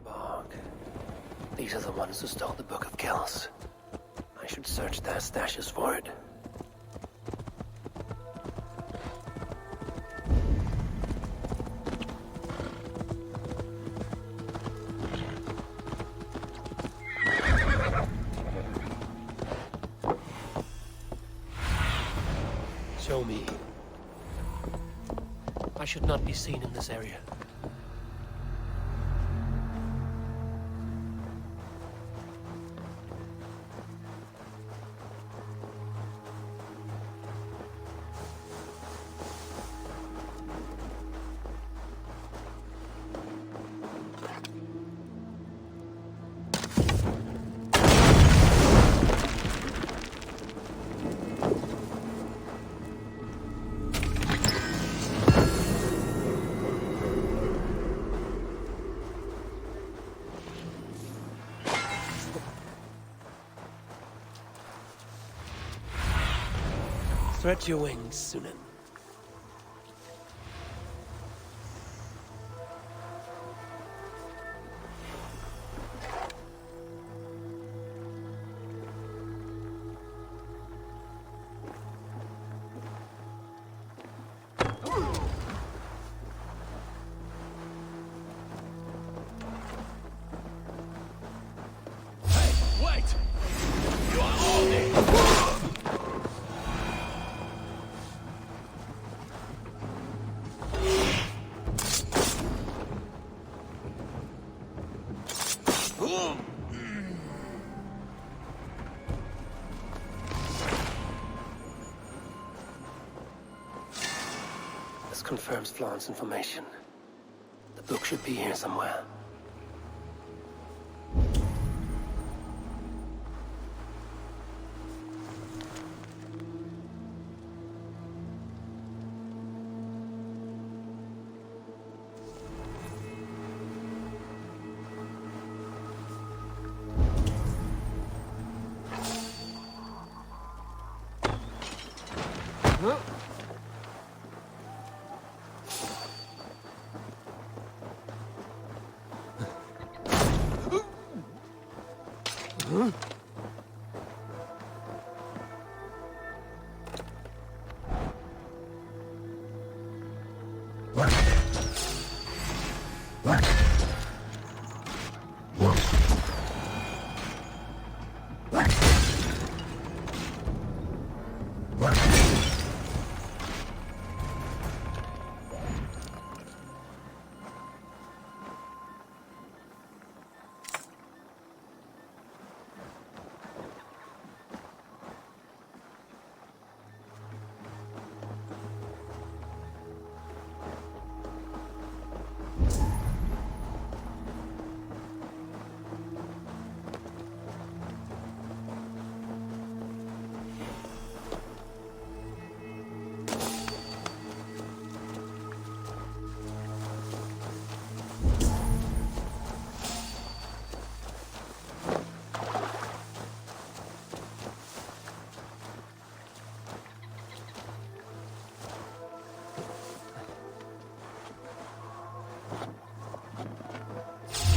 B: Bog. These are the ones who stole the Book of Kells. I should search their stashes for it. Show me. I should not be seen in this area. Stretch your wings, Sunan. This confirms Flan's information. The book should be here somewhere.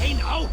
K: Hey, now!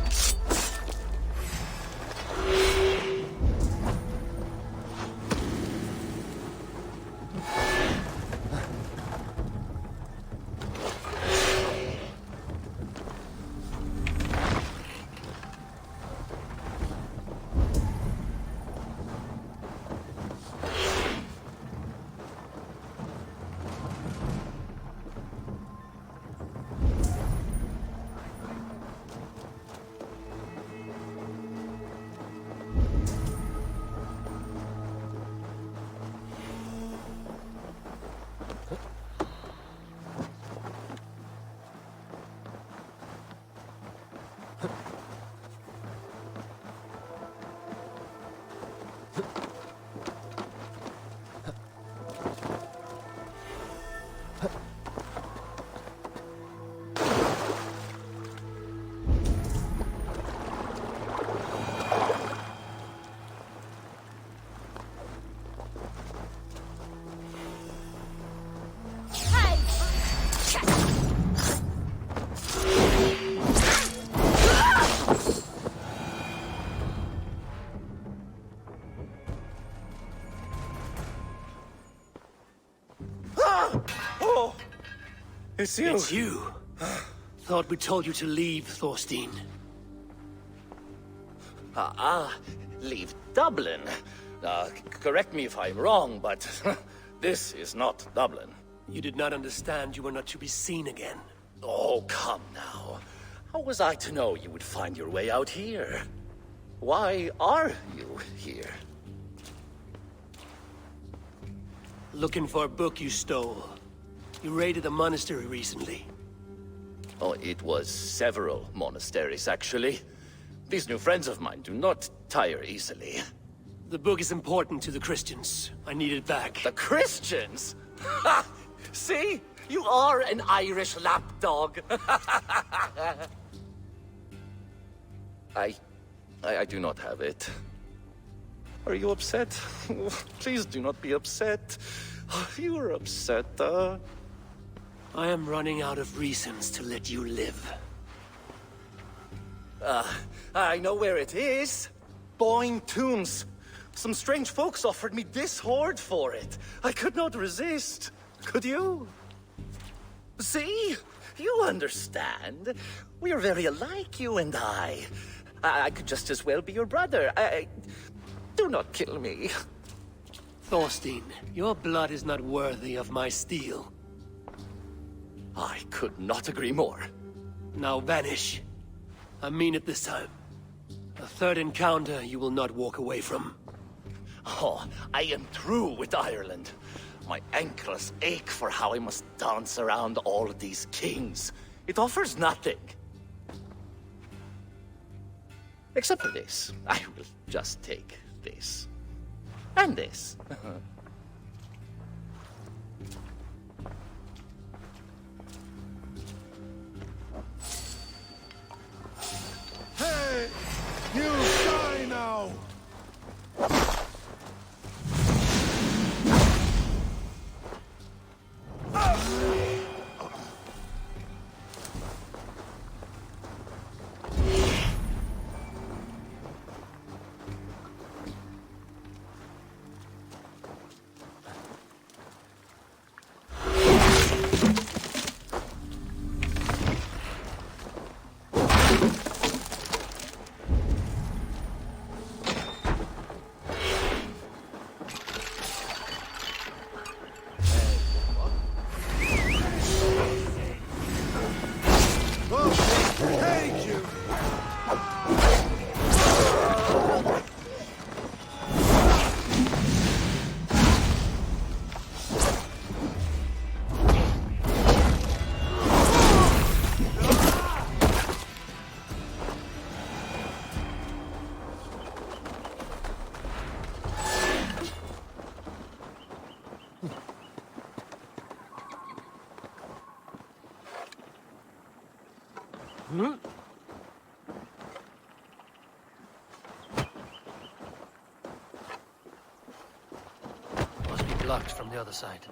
B: It's you. It's you. Thought we told you to leave, Thorstein.
K: Leave Dublin. Correct me if I'm wrong, but this is not Dublin.
B: You did not understand you were not to be seen again.
K: Oh, come now. How was I to know you would find your way out here? Why are you here?
B: Looking for a book you stole. You raided a monastery recently.
K: Oh, it was several monasteries, actually. These new friends of mine do not tire easily.
B: The book is important to the Christians. I need it back.
K: The Christians? Ha! See? You are an Irish lapdog. I do not have it. Are you upset? Please do not be upset. You are upset,
B: I am running out of reasons to let you live.
K: I know where it is. Boyne Tombs. Some strange folks offered me this hoard for it. I could not resist. Could you? See? You understand. We are very alike, you and I. I could just as well be your brother. Do not kill me.
B: Thorstein, your blood is not worthy of my steel.
K: I could not agree more.
B: Now vanish. I mean it this time. A third encounter you will not walk away from.
K: Oh, I am through with Ireland. my ankles ache for how I must dance around all of these kings. It offers nothing. Except for this. I will just take this. And this.
M: Hey! You die now! Take you!
D: Must be blocked from the other side.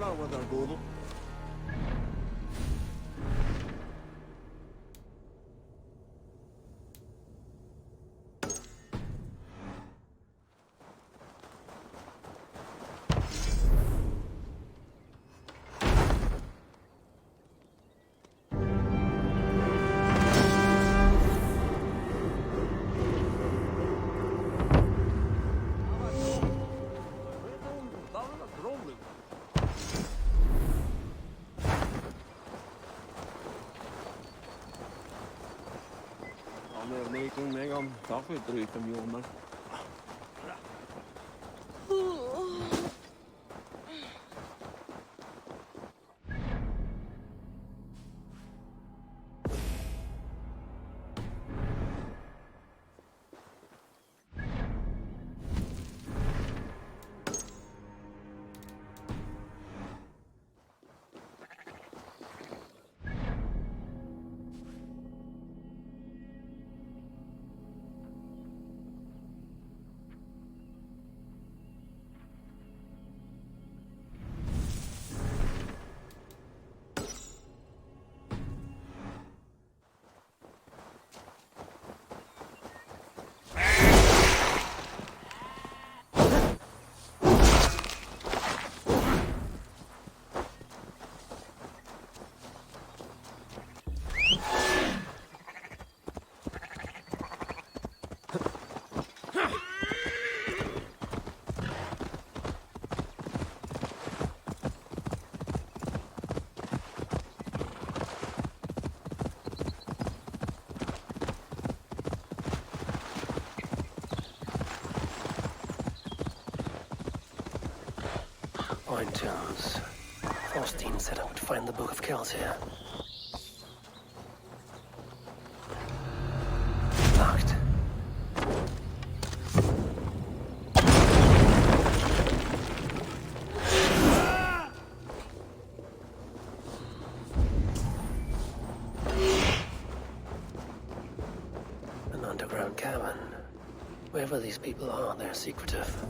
M: wrong with our Google.
O: Talk with Druid from you, man.
B: Fine tunes. Faustine said I would find the Book of Kells here. Locked. An underground cabin. Wherever these people are, they're secretive.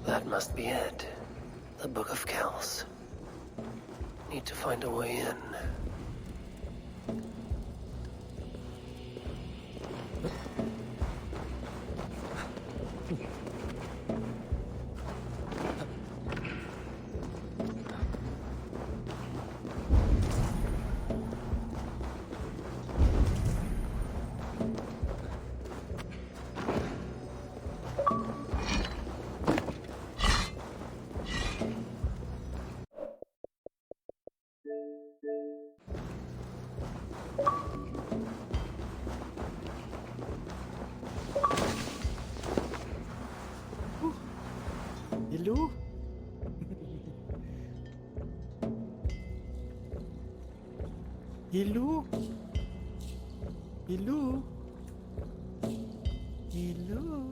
B: That must be it. The Book of Kells. Need to find a way in.
L: Hello? Hello? Hello?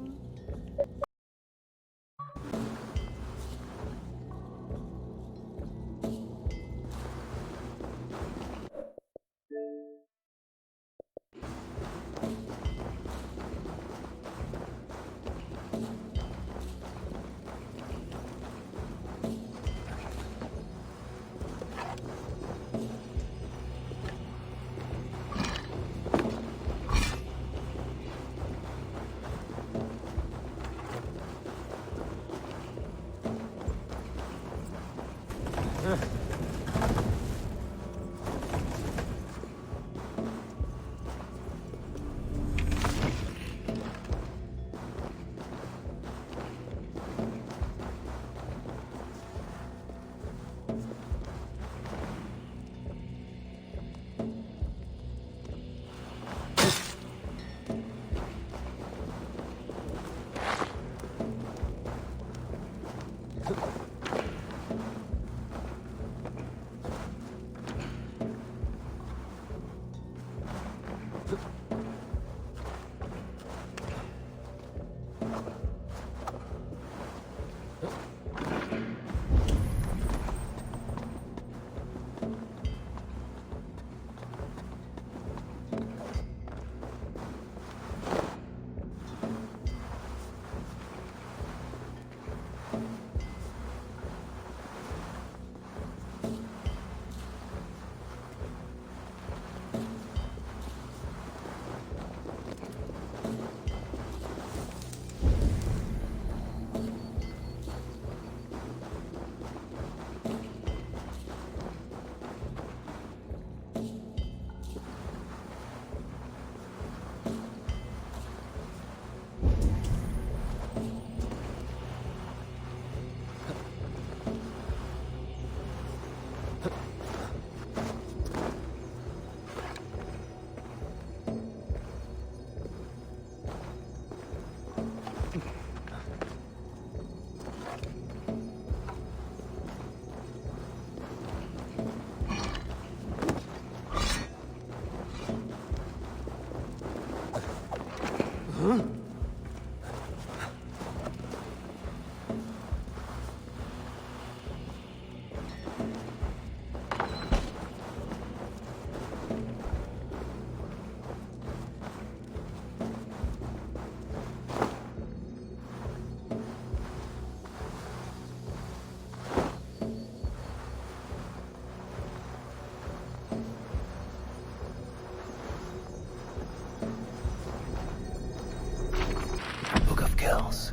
B: Book of Kells.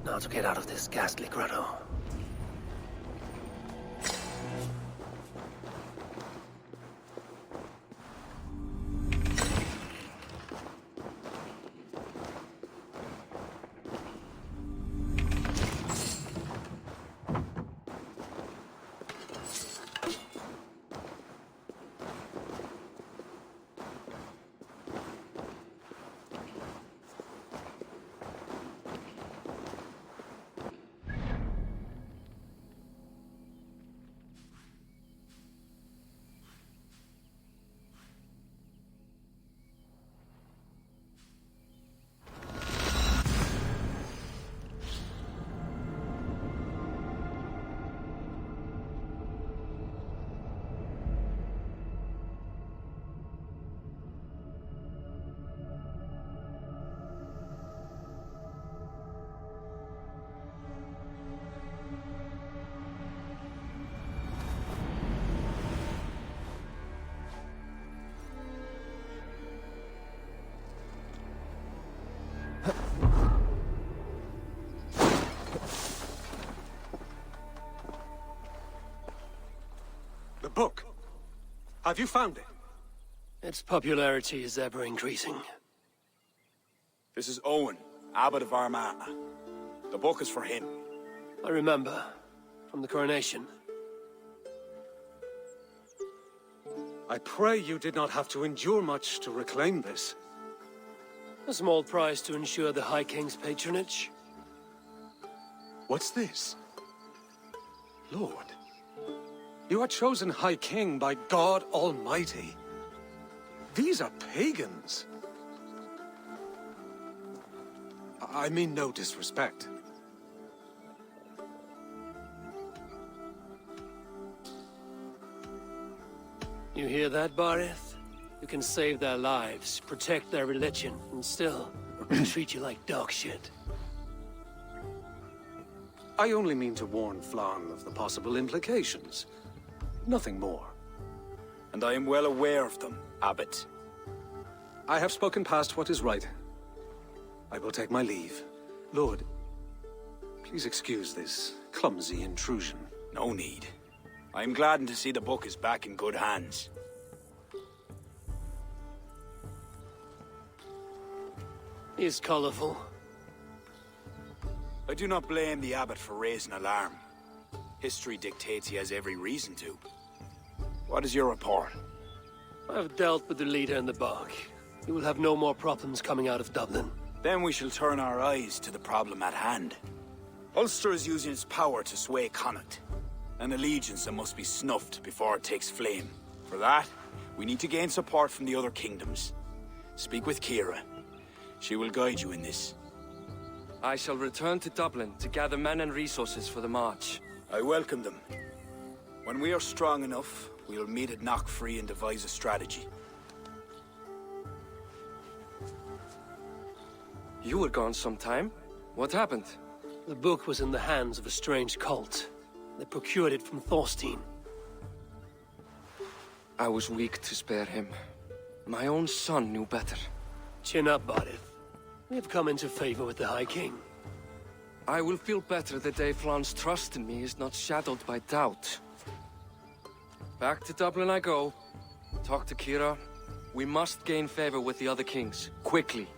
B: Now to get out of this ghastly grotto. The book! Have you found it? Its popularity is ever increasing.
N: This is Owen, Abbot of Armagh. The book is for him.
B: I remember. From the coronation. I pray you did not have to endure much to reclaim this. A small price to ensure the High King's patronage.
P: What's this? Lord,
B: You are chosen High King by God Almighty. These are pagans. I mean no disrespect. You hear that, Barith? You can save their lives, protect their religion, and still treat you like dog shit. I only mean to warn Flann of the possible implications. Nothing more.
N: And I am well aware of them, Abbot.
B: I have spoken past what is right. I will take my leave. Lord, please excuse this clumsy intrusion.
N: No need. I am gladdened to see the book is back in good hands.
B: He is colorful.
N: I do not blame the Abbot for raising alarm. History dictates he has every reason to. What is your report?
B: I have dealt with the leader in the bog. You will have no more problems coming out of Dublin.
N: Then we shall turn our eyes to the problem at hand. Ulster is using its power to sway Connacht, an allegiance that must be snuffed before it takes flame. For that, we need to gain support from the other kingdoms. Speak with Kira. She will guide you in this.
C: I shall return to Dublin to gather men and resources for the march.
N: I welcome them. When we are strong enough, we will meet at Knockfree and devise a strategy.
C: You were gone some time. What happened?
B: The book was in the hands of a strange cult. They procured it from Thorstein.
C: I was weak to spare him. My own son knew better.
B: Chin up, Barith. We have come into favor with the High King.
C: I will feel better the day Flann's trust in me is not shadowed by doubt. Back to Dublin I go. Talk to Kira. We must gain favor with the other kings, quickly.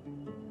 P: Thank you.